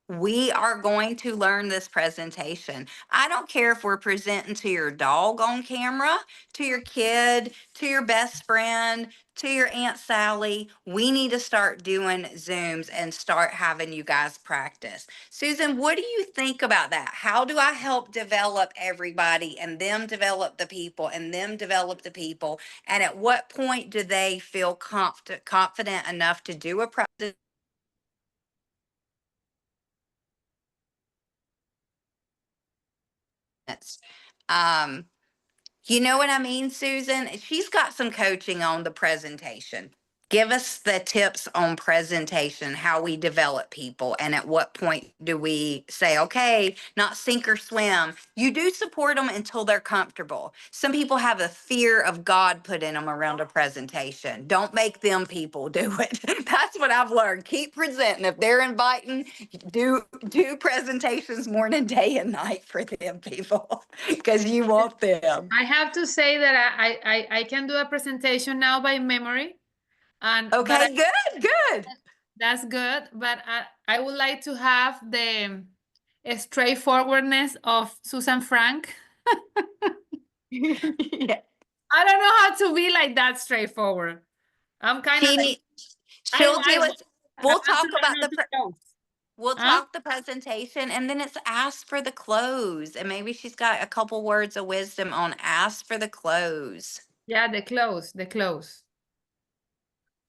we are going to learn this presentation. I don't care if we're presenting to your dog on camera, to your kid, to your best friend, to your Aunt Sally. We need to start doing Zooms and start having you guys practice. Susan, what do you think about that? How do I help develop everybody and them develop the people and them develop the people? And at what point do they feel confident enough to do a presentation? Um, you know what I mean, Susan? She's got some coaching on the presentation. Give us the tips on presentation, how we develop people, and at what point do we say, okay, not sink or swim. You do support them until they're comfortable. Some people have a fear of God put in them around a presentation. Don't make them people do it. That's what I've learned. Keep presenting. If they're inviting, do presentations morning, day, and night for them people because you want them. I have to say that I can do a presentation now by memory. And okay, good. That's good. But I would like to have the straightforwardness of Susan Frank. Yeah. I don't know how to be like that straightforward. I'm kind of like, She'll do it. We'll talk about we'll Huh? talk the presentation, and then it's ask for the close. And maybe she's got a couple words of wisdom on ask for the close. Yeah, the close.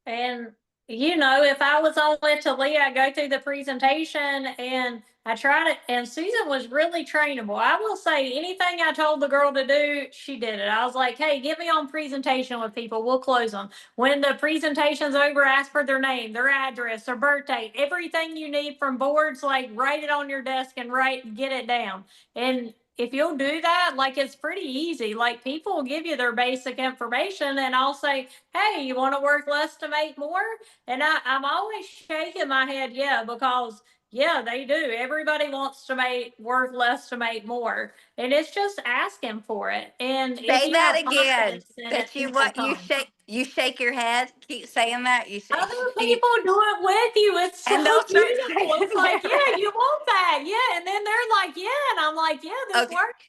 And you know, if I was on with Talia, I'd go through the presentation and I tried it. And Susan was really trainable. I will say anything I told the girl to do, she did it. I was like, hey, get me on presentation with people. We'll close them. When the presentation's over, ask for their name, their address, their birth date, everything you need from boards, like write it on your desk and get it down. And if you'll do that, like it's pretty easy. Like people will give you their basic information and I'll say, hey, you want to work less to make more? And I'm always shaking my head, yeah, because yeah, they do. Everybody wants to work less to make more. And it's just asking for it. And if Say you that have again. confidence in it, That you people what come. you shake your head. Keep saying that. You shake. Other people do it with you. It's so And they'll start beautiful. saying It's like, that. yeah, you want that. Yeah. And then they're like, yeah. And I'm like, yeah, this Okay. works.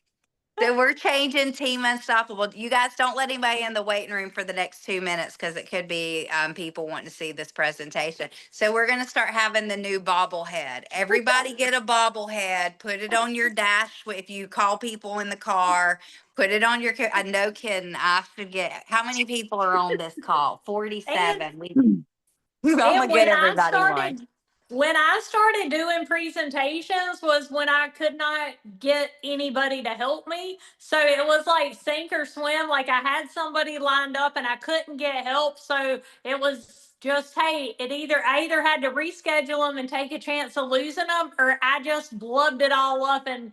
So we're changing Team Unstoppable. You guys don't let anybody in the waiting room for the next 2 minutes because it could be people wanting to see this presentation. So we're going to start having the new bobblehead. Everybody get a bobblehead. Put it on your dash. If you call people in the car, put it on your. I'm no kidding. I forget. How many people are on this call? 47. I'm going to get everybody one. When I started doing presentations was when I could not get anybody to help me. So it was like sink or swim. Like I had somebody lined up and I couldn't get help. So it was just, hey, I either had to reschedule them and take a chance of losing them, or I just blubbed it all up and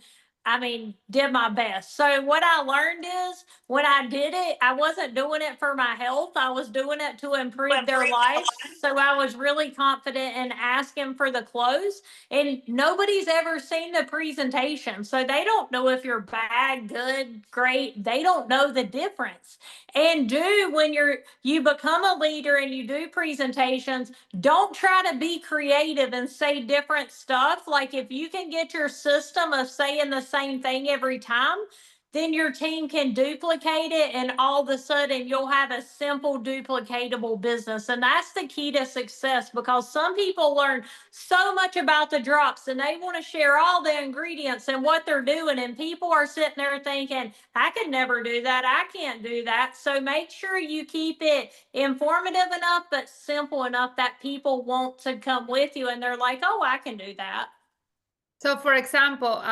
did my best. So what I learned is when I did it, I wasn't doing it for my health. I was doing it to improve their life. So I was really confident in asking for the close. And nobody's ever seen the presentation. So they don't know if you're bad, good, great. They don't know the difference. And when you become a leader and you do presentations, don't try to be creative and say different stuff. Like if you can get your system of saying the same thing every time, then your team can duplicate it and all of a sudden you'll have a simple duplicatable business. And that's the key to success, because some people learn so much about the drops and they want to share all the ingredients and what they're doing, and people are sitting there thinking, I could never do that, I can't do that. So make sure you keep it informative enough but simple enough that people want to come with you and they're like, oh, I can do that. So for example,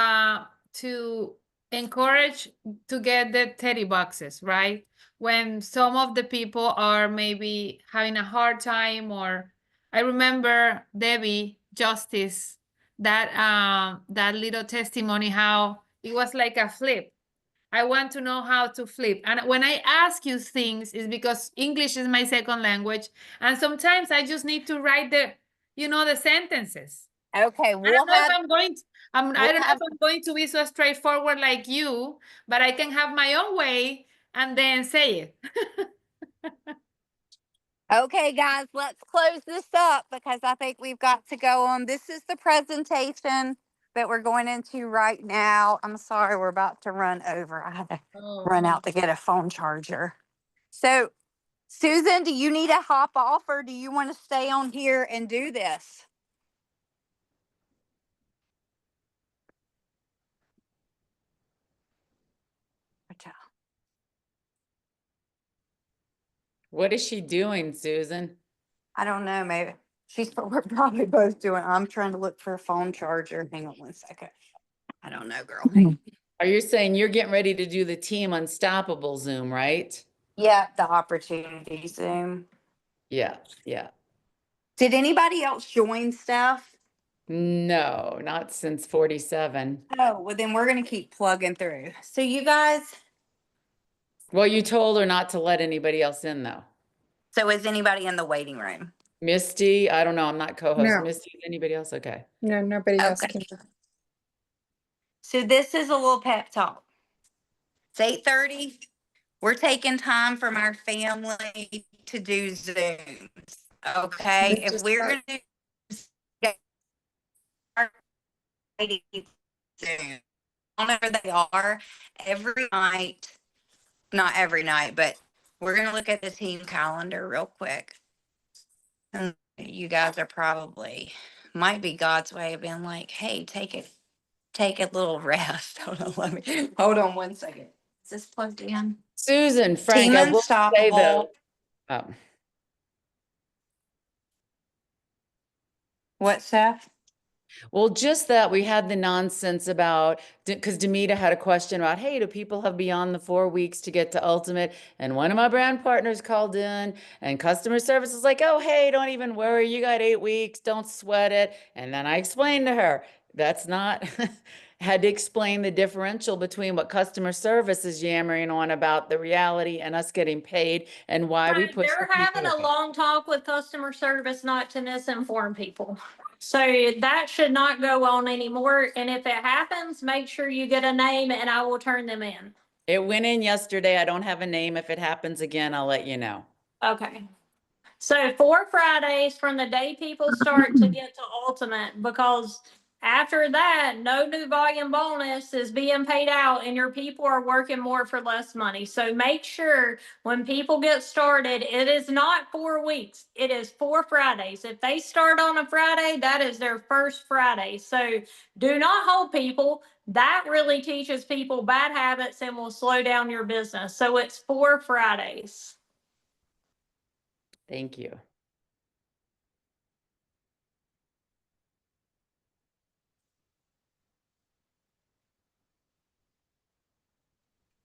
to encourage to get the teddy boxes, right? When some of the people are maybe having a hard time, or I remember Debbie Justice, that little testimony, how it was like a flip. I want to know how to flip. And when I ask you things, it's because English is my second language. And sometimes I just need to write the sentences. Okay, I don't know if I'm going to, I don't know if I'm going to be so straightforward like you, but I can have my own way and then say it. Okay, guys, let's close this up because I think we've got to go on. This is the presentation that we're going into right now. I'm sorry, we're about to run over. I had to run out to get a phone charger. So, Susan, do you need to hop off or do you want to stay on here and do this? What is she doing, Susan? I don't know, maybe. We're probably both doing, I'm trying to look for a phone charger. Hang on one second. I don't know, girl. Hang on. Are you saying you're getting ready to do the Team Unstoppable Zoom, right? Yeah, the opportunity Zoom. Yeah, yeah. Did anybody else join stuff? No, not since 47. Oh, well, then we're going to keep plugging through. So, you guys, Well, you told her not to let anybody else in, though. so is anybody in the waiting room? Misty, I don't know. I'm not co-host. No. Misty, anybody else? Okay. No, nobody else Okay. can. So, this is a little pep talk. It's 8:30. We're taking time from our family to do Zooms. Okay. Let's If just we're start. going to do Zoom, whenever they are, every night, not every night, but we're going to look at the team calendar real quick. And you guys are probably, might be God's way of being like, hey, take a little rest. Hold on one second. Is this plugged in? Susan, Frank, Team I will say though. Unstoppable. Oh, What, Seth? well, just that we had the nonsense about, because Demita had a question about, hey, do people have beyond the 4 weeks to get to Ultimate? And one of my brand partners called in and customer service was like, oh, hey, don't even worry. You got 8 weeks. Don't sweat it. And then I explained to her, that's not, had to explain the differential between what customer service is yammering on about the reality and us getting paid and why we push They're the having people a away. long talk with customer service not to misinform people. So that should not go on anymore. And if it happens, make sure you get a name and I will turn them in. It went in yesterday. I don't have a name. If it happens again, I'll let you know. Okay. So 4 Fridays from the day people start to get to Ultimate, because after that, no new volume bonus is being paid out and your people are working more for less money. So make sure when people get started, it is not 4 weeks. It is 4 Fridays. If they start on a Friday, that is their first Friday. So do not hold people. That really teaches people bad habits and will slow down your business. So it's 4 Fridays. Thank you.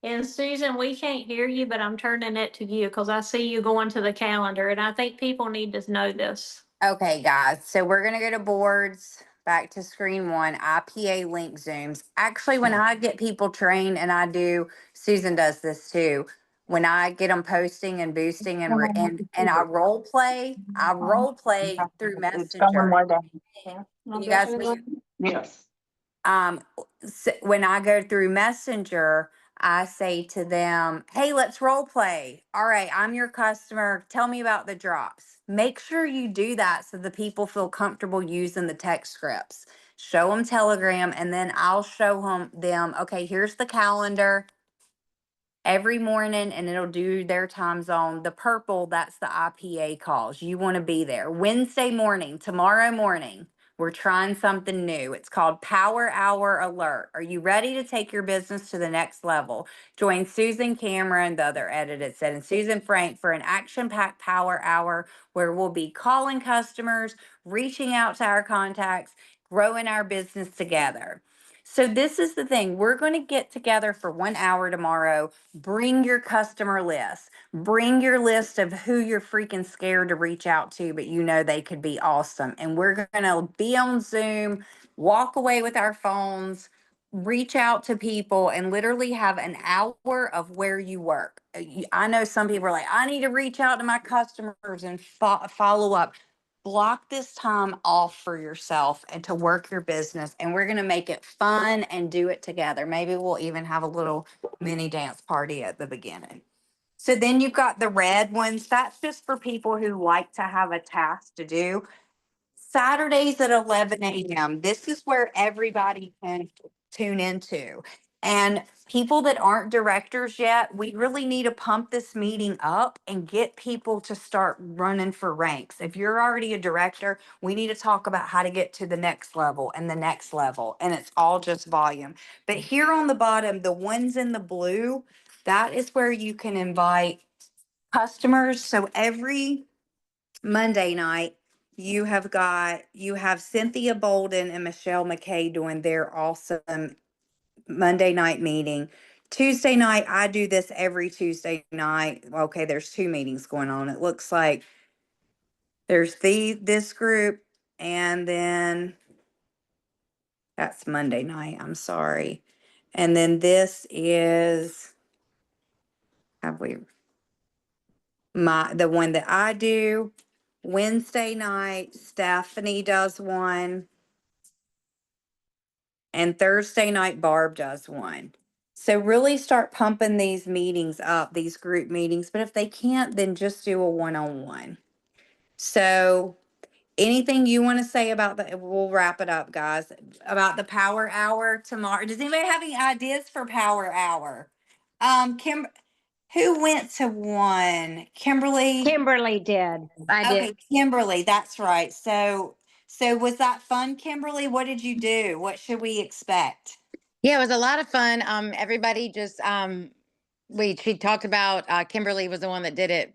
And Susan, we can't hear you, but I'm turning it to you because I see you going to the calendar, and I think people need to know this. Okay, guys. So we're going to go to boards, back to screen one, IPA link Zooms. Actually, when I get people trained and Susan does this too. When I get them posting and boosting and I role play through Messenger. You guys, Yes. when I go through Messenger, I say to them, hey, let's role play. All right, I'm your customer. Tell me about the drops. Make sure you do that so the people feel comfortable using the text scripts. Show them Telegram, and then I'll show them, okay, here's the calendar every morning, and it'll do their time zone. The purple, that's the IPA calls. You want to be there. Wednesday morning, tomorrow morning, we're trying something new. It's called Power Hour Alert. Are you ready to take your business to the next level? Join Susan Cameron, the other edit said, and Susan Frank for an action-packed power hour where we'll be calling customers, reaching out to our contacts, growing our business together. So this is the thing. We're going to get together for 1 hour tomorrow. Bring your customer list. Bring your list of who you're freaking scared to reach out to, but you know they could be awesome. And we're going to be on Zoom, walk away with our phones, reach out to people and literally have an hour of where you work. I know some people are like, I need to reach out to my customers and follow up. Block this time off for yourself and to work your business. And we're going to make it fun and do it together. Maybe we'll even have a little mini dance party at the beginning. So then you've got the red ones. That's just for people who like to have a task to do. Saturdays at 11 a.m. This is where everybody can tune into. And people that aren't directors yet, we really need to pump this meeting up and get people to start running for ranks. If you're already a director, we need to talk about how to get to the next level and the next level. And it's all just volume. But here on the bottom, the ones in the blue, that is where you can invite customers. So every Monday night, you have Cynthia Bolden and Michelle McKay doing their awesome Monday night meeting. Tuesday night, I do this every Tuesday night. Okay, there's two meetings going on. It looks like there's this group, and then that's Monday night. I'm sorry. And then this is, have we, the one that I do. Wednesday night, Stephanie does one. And Thursday night, Barb does one. So really start pumping these meetings up, these group meetings. But if they can't, then just do a one-on-one. So anything you want to say about the, we'll wrap it up, guys, about the power hour tomorrow. Does anybody have any ideas for power hour? Kim, who went to one? Kimberly? Kimberly did. I did. Okay, Kimberly, that's right. So was that fun, Kimberly? What did you do? What should we expect? Yeah, it was a lot of fun. Everybody just she talked about Kimberly was the one that did it.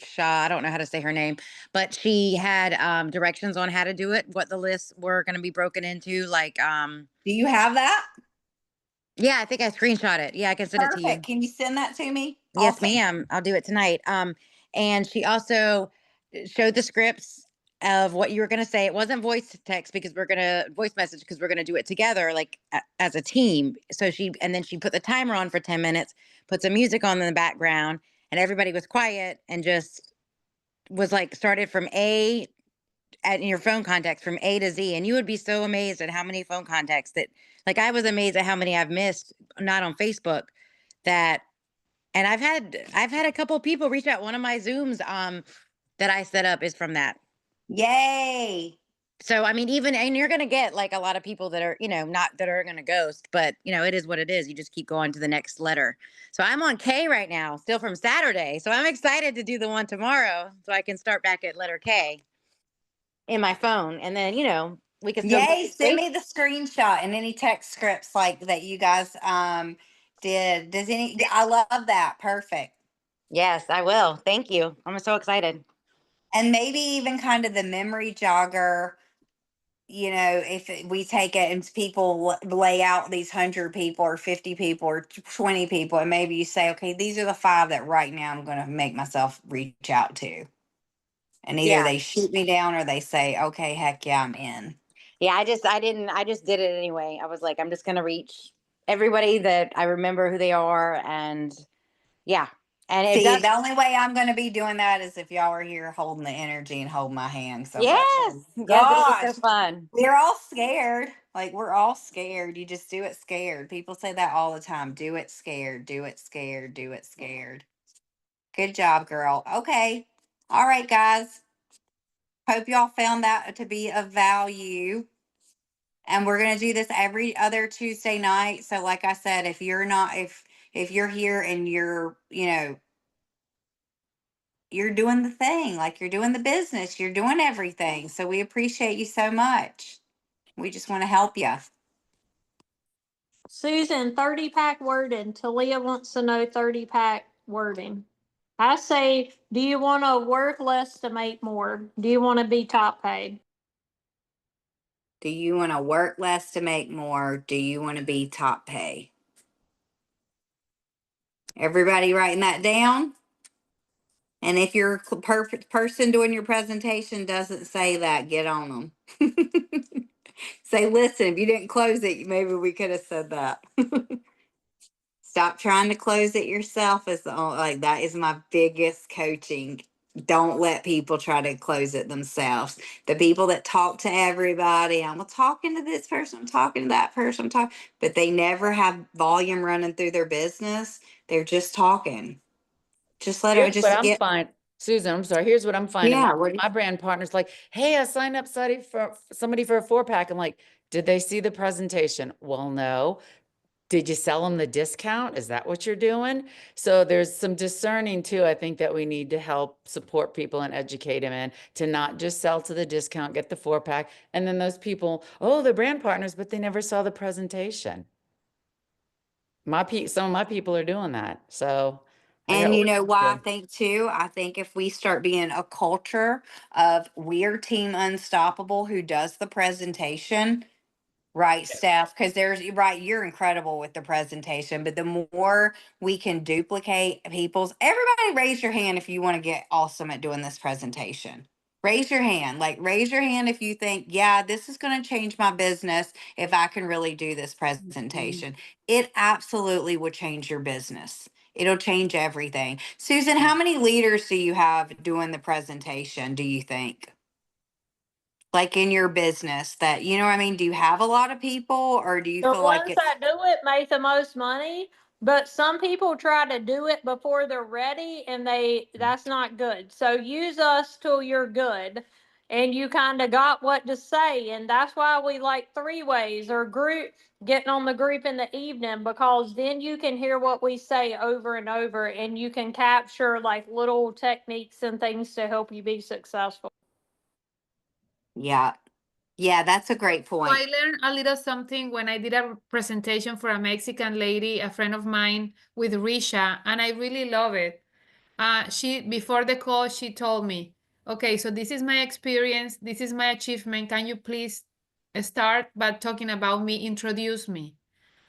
Shaw, I don't know how to say her name, but she had directions on how to do it, what the lists were going to be broken into. Like, Do you have that? yeah, I think I screenshot it. Yeah, I can send it to you. Perfect. Can you send that to me? Yes, Awesome. ma'am. I'll do it tonight. And she also showed the scripts of what you were going to say. It wasn't voice text because we're going to voice message because we're going to do it together, like as a team. So and then she put the timer on for 10 minutes, put some music on in the background, and everybody was quiet and just was like started from in your phone contacts from A to Z. And you would be so amazed at how many phone contacts that, like, I was amazed at how many I've missed, not on Facebook, that and I've had a couple of people reach out. One of my Zooms that I set up is from that. Yay. So I mean, and you're gonna get like a lot of people that are, not that are gonna ghost, but it is what it is. You just keep going to the next letter. So I'm on K right now, still from Saturday. So I'm excited to do the one tomorrow so I can start back at letter K in my phone. And then, we can still Yay. Send me the screenshot and any text scripts like that you guys did. I love that. Perfect. Yes, I will. Thank you. I'm so excited. And maybe even kind of the memory jogger, if we take it and people lay out these 100 people or 50 people or 20 people, and maybe you say, okay, these are the 5 that right now I'm going to make myself reach out to. And either they shoot me down or they say, okay, heck yeah, I'm in. Yeah, I just did it anyway. I was like, I'm just going to reach everybody that I remember who they are. And yeah. And the only way I'm going to be doing that is if y'all are here holding the energy and hold my hand. So yes, gosh, it'll be so fun. We're all scared. Like, we're all scared. You just do it scared. People say that all the time. Do it scared. Do it scared. Do it scared. Good job, girl. Okay. All right, guys. Hope y'all found that to be of value. And we're going to do this every other Tuesday night. So like I said, if you're here and you're doing the thing, like you're doing the business, you're doing everything. So we appreciate you so much. We just want to help you. Susan, 30-pack wording. Talia wants to know 30-pack wording. I say, do you want to work less to make more? Do you want to be top paid? Do you want to work less to make more? Do you want to be top pay? Everybody writing that down? And if your perfect person doing your presentation doesn't say that, get on them. Say, listen, if you didn't close it, maybe we could have said that. Stop trying to close it yourself is the only, like, that is my biggest coaching. Don't let people try to close it themselves. The people that talk to everybody, I'm talking to this person, I'm talking to that person, but they never have volume running through their business. They're just talking. Just let them Here's what just I'm get. finding, Susan, I'm sorry. Here's what I'm finding. Yeah. My brand partner's like, hey, I signed up somebody for a 4-pack. I'm like, did they see the presentation? Well, no. Did you sell them the discount? Is that what you're doing? So there's some discerning too. I think that we need to help support people and educate them in to not just sell to the discount, get the 4-pack. And then those people, oh, they're brand partners, but they never saw the presentation. Some of my people are doing that. So I got And you work know to why I do. think too? I think if we start being a culture of we're Team Unstoppable who does the presentation, right, Steph? Because right, you're incredible with the presentation, but the more we can duplicate everybody raise your hand if you want to get awesome at doing this presentation. Raise your hand. Like, raise your hand if you think, yeah, this is going to change my business if I can really do this presentation. It absolutely will change your business. It'll change everything. Susan, how many leaders do you have doing the presentation, do you think? Like in your business that, you know what I mean? Do you have a lot of people or do you The feel like ones it's, that do it make the most money, but some people try to do it before they're ready and that's not good. So use us till you're good and you kind of got what to say. And that's why we like 3 ways or group getting on the group in the evening, because then you can hear what we say over and over and you can capture like little techniques and things to help you be successful. yeah. Yeah, that's a great So I point. learned a little something when I did a presentation for a Mexican lady, a friend of mine with Risha, and I really love it. She before the call, she told me, okay, so this is my experience, this is my achievement. Can you please start by talking about me, introduce me?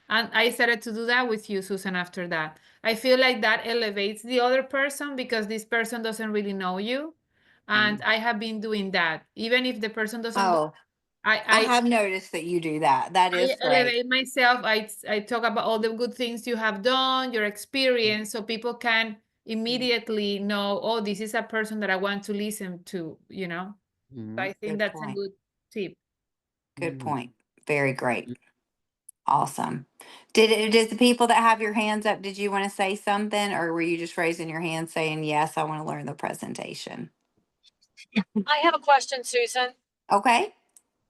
And I started to do that with you, Susan, after that. I feel like that elevates the other person because this person doesn't really know you. And I have been doing that. Even if the person doesn't, Oh, I I have noticed that you do that. That I is great. elevate myself. I talk about all the good things you have done, your experience, so people can immediately know, oh, this is a person that I want to listen to, you know? So I think Good that's a point. good tip. Good Mhm. point. Very great. Awesome. Did the people that have your hands up, did you want to say something or were you just raising your hand saying, yes, I want to learn the presentation? I have a question, Susan. Okay.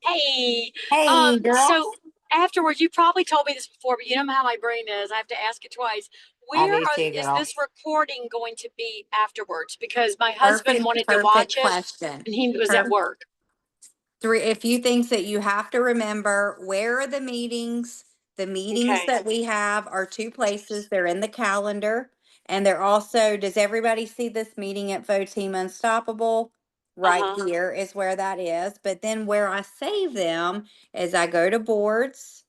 Hey, Hey, girl. so afterwards, you probably told me this before, but you know how my brain is. I have to ask it twice. I Where do too, is girl. this recording going to be afterwards? Because my husband Perfect, wanted to perfect watch it question. and he was at Perfect. work. A few things that you have to remember. Where are the meetings? The meetings Okay. that we have are 2 places. They're in the calendar. And they're also, does everybody see this meeting at Team Unstoppable? Right Uh-huh. here is where that is. But then where I save them is I go to boards.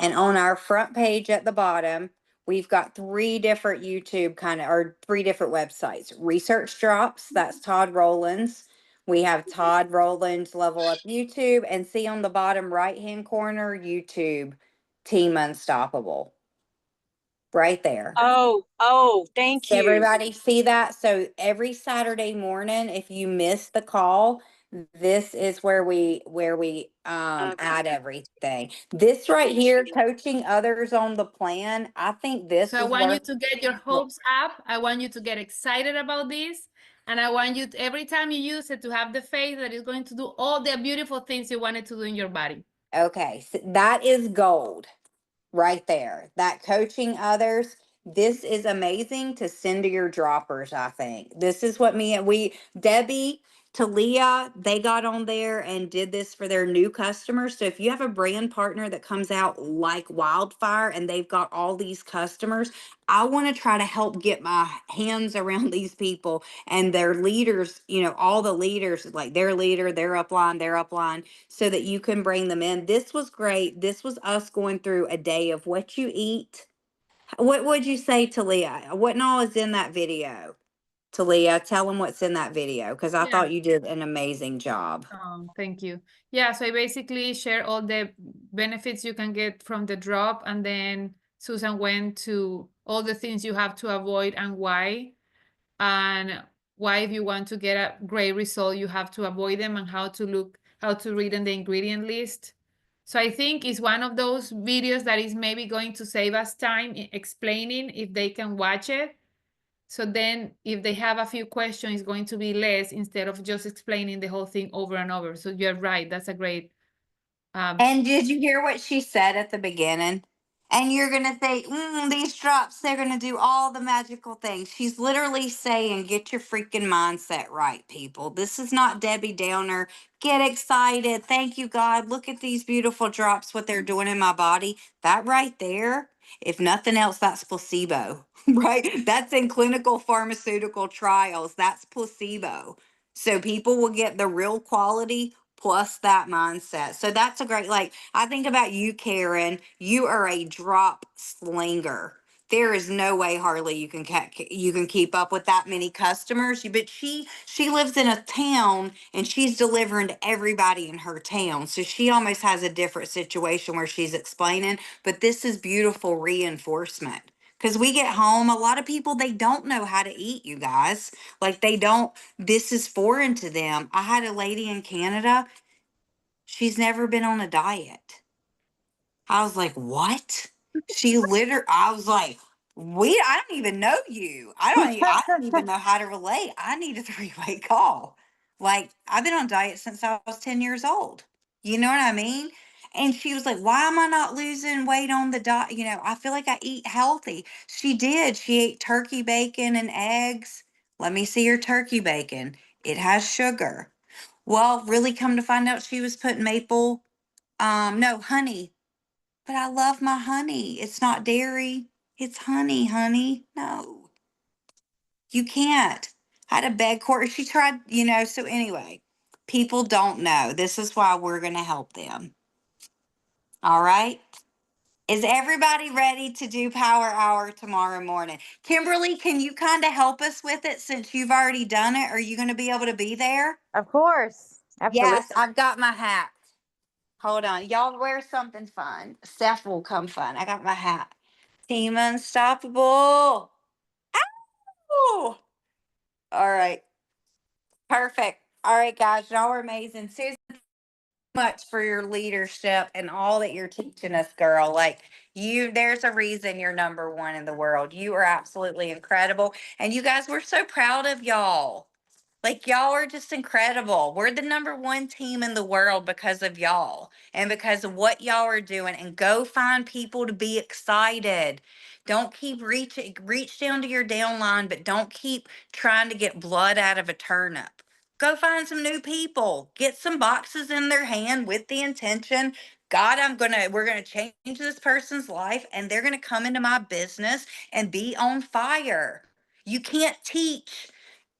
And on our front page at the bottom, we've got 3 different YouTube or 3 different websites. Research Drops, that's Todd Rowland's. We have Todd Rowland's Level Up YouTube, and see on the bottom right-hand corner, YouTube, Team Unstoppable. Right there. Oh, thank you. Everybody see that? So every Saturday morning, if you miss the call, this is where we Okay. add everything. This right Thank here, you. coaching others on the plan, I think So this I is want you worth. to get your hopes up. I want you to get excited about this. And I want you to, every time you use it, to have the faith that it's going to do all the beautiful things you wanted to do in your body. Okay, so that is gold right there. That coaching others. This is amazing to send to your droppers, I think. This is what Debbie, Talia, they got on there and did this for their new customers. So if you have a brand partner that comes out like wildfire and they've got all these customers, I want to try to help get my hands around these people and their leaders, all the leaders, like their leader, their upline, so that you can bring them in. This was great. This was us going through a day of what you eat. What would you say, Talia? What all is in that video? Talia, tell them what's in that video because I Yeah. thought you did an amazing job. Thank you. Yeah, so I basically share all the benefits you can get from the drop, and then Susan went to all the things you have to avoid and and why if you want to get a great result, you have to avoid them, and how to read in the ingredient list. So I think it's one of those videos that is maybe going to save us time in explaining if they can watch it. So then if they have a few questions, it's going to be less instead of just explaining the whole thing over and over. So you're right. That's a great. And did you hear what she said at the beginning? And you're going to think, these drops, they're going to do all the magical things. She's literally saying, get your freaking mindset right, people. This is not Debbie Downer. Get excited. Thank you, God. Look at these beautiful drops, what they're doing in my body. That right there, if nothing else, that's placebo, right? That's in clinical pharmaceutical trials. That's placebo. So people will get the real quality plus that mindset. So that's a great, like, I think about you, Karen. You are a drop slinger. There is no way, Harley, you can keep up with that many customers. But she lives in a town and she's delivering to everybody in her town. So she almost has a different situation where she's explaining. But this is beautiful reinforcement. Because we get home, a lot of people, they don't know how to eat, you guys. Like they don't, this is foreign to them. I had a lady in Canada, she's never been on a diet. I was like, what? I was like, I don't even know you. I don't even know how to relate. I need a three-way call. Like, I've been on diet since I was 10 years old. You know what I mean? And she was like, why am I not losing weight on the diet? You know, I feel like I eat healthy. She did. She ate turkey bacon and eggs. Let me see your turkey bacon. It has sugar. Well, really come to find out she was putting no, honey, but I love my honey. It's not dairy. It's honey. No, you can't. I had a beg court. She tried, so anyway, people don't know. This is why we're going to help them. All right. Is everybody ready to do Power Hour tomorrow morning? Kimberly, can you kind of help us with it since you've already done it? Are you going to be able to be there? Of course. Absolutely. Yes, I've got my hat. Hold on. Y'all wear something fun. Steph will come fun. I got my hat. Team Unstoppable. Ow! All right. Perfect. All right, guys. Y'all are amazing. Susan, thank you much for your leadership and all that you're teaching us, girl. Like there's a reason you're number one in the world. You are absolutely incredible. And you guys, we're so proud of y'all. Like y'all are just incredible. We're the number one team in the world because of y'all and because of what y'all are doing. And go find people to be excited. Don't keep reach down to your downline, but don't keep trying to get blood out of a turnip. Go find some new people. Get some boxes in their hand with the intention, God, we're gonna change this person's life and they're gonna come into my business and be on fire. You can't teach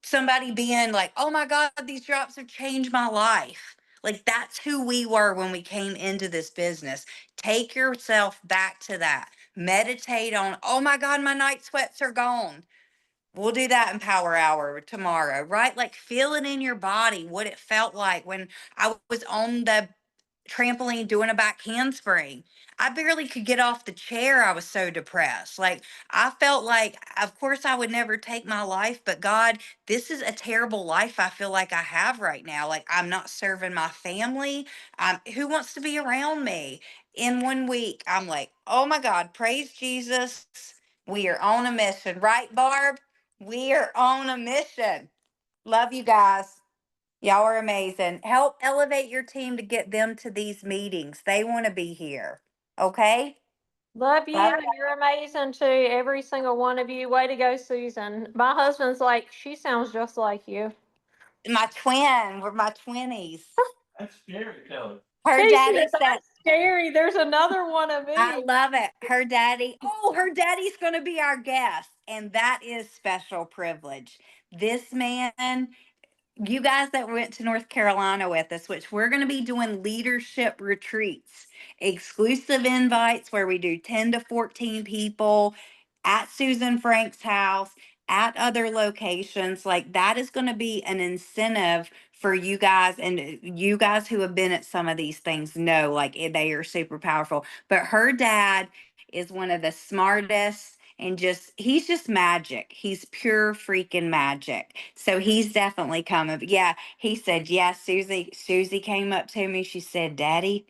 somebody being like, oh my God, these drops have changed my life. Like that's who we were when we came into this business. Take yourself back to that. Meditate on, oh my God, my night sweats are gone. We'll do that in Power Hour tomorrow, right? Like feel it in your body, what it felt like when I was on the trampoline doing a back handspring. I barely could get off the chair. I was so depressed. Like I felt like, of course, I would never take my life, but God, this is a terrible life I feel like I have right now. Like I'm not serving my family. Who wants to be around me? In 1 week, I'm like, oh my God, praise Jesus. We are on a mission, right, Barb? We are on a mission. Love you guys. Y'all are amazing. Help elevate your team to get them to these meetings. They want to be here. Okay? Love you. Love You're amazing too. Every single one of you. Way to go, Susan. My husband's like, she sounds just like you. my twin. We're my twinnies. That's scary, Kelly. Her He daddy said, said, that's scary. There's another one of I me. love it. Her daddy's going to be our guest. And that is special privilege. This man, you guys that went to North Carolina with us, which we're going to be doing leadership retreats, exclusive invites where we do 10 to 14 people at Susan Frank's house. at other locations. Like that is going to be an incentive for you guys, and you guys who have been at some of these things know like they are super powerful. But her dad is one of the smartest, and he's just magic. He's pure freaking magic. So he's definitely coming. But yeah, he said, yeah, Susie came up to me. She said, Daddy,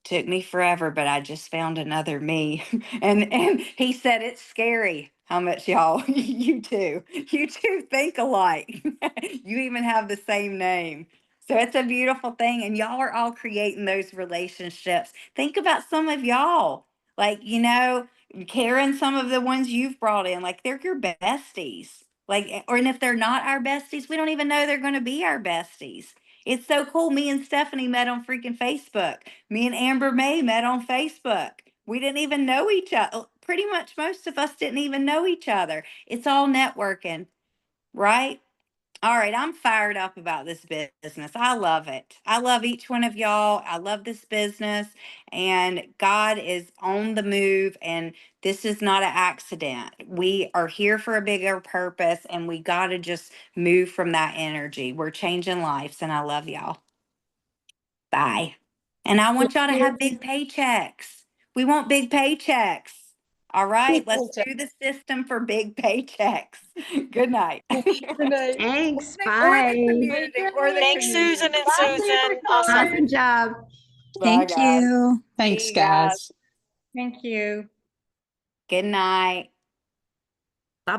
took me forever, but I just found another me. And he said it's scary how much y'all you two think alike. You even have the same name. So it's a beautiful thing. And y'all are all creating those relationships. Think about some of y'all. Like, Karen, some of the ones you've brought in, like they're your besties. Like, or and if they're not our besties, we don't even know they're going to be our besties. It's so cool. Me and Stephanie met on freaking Facebook. Me and Amber May met on Facebook. We didn't even know each other. Pretty much most of us didn't even know each other. It's all networking, right? All right, I'm fired up about this business. I love it. I love each one of y'all. I love this business, and God is on the move, and this is not an accident. We are here for a bigger purpose, and we got to just move from that energy. We're changing lives, and I love y'all. Bye. And I want y'all to have big paychecks. We want big paychecks. All right, let's do the system for big paychecks. Good night. Good night. Thanks. Or the Bye. community, or the Thanks, community. Susan and Bye, Susan. Awesome. Good job. Bye, Thank guys. you. Thanks, See you guys. guys. Thank you. Good night. Bye-bye.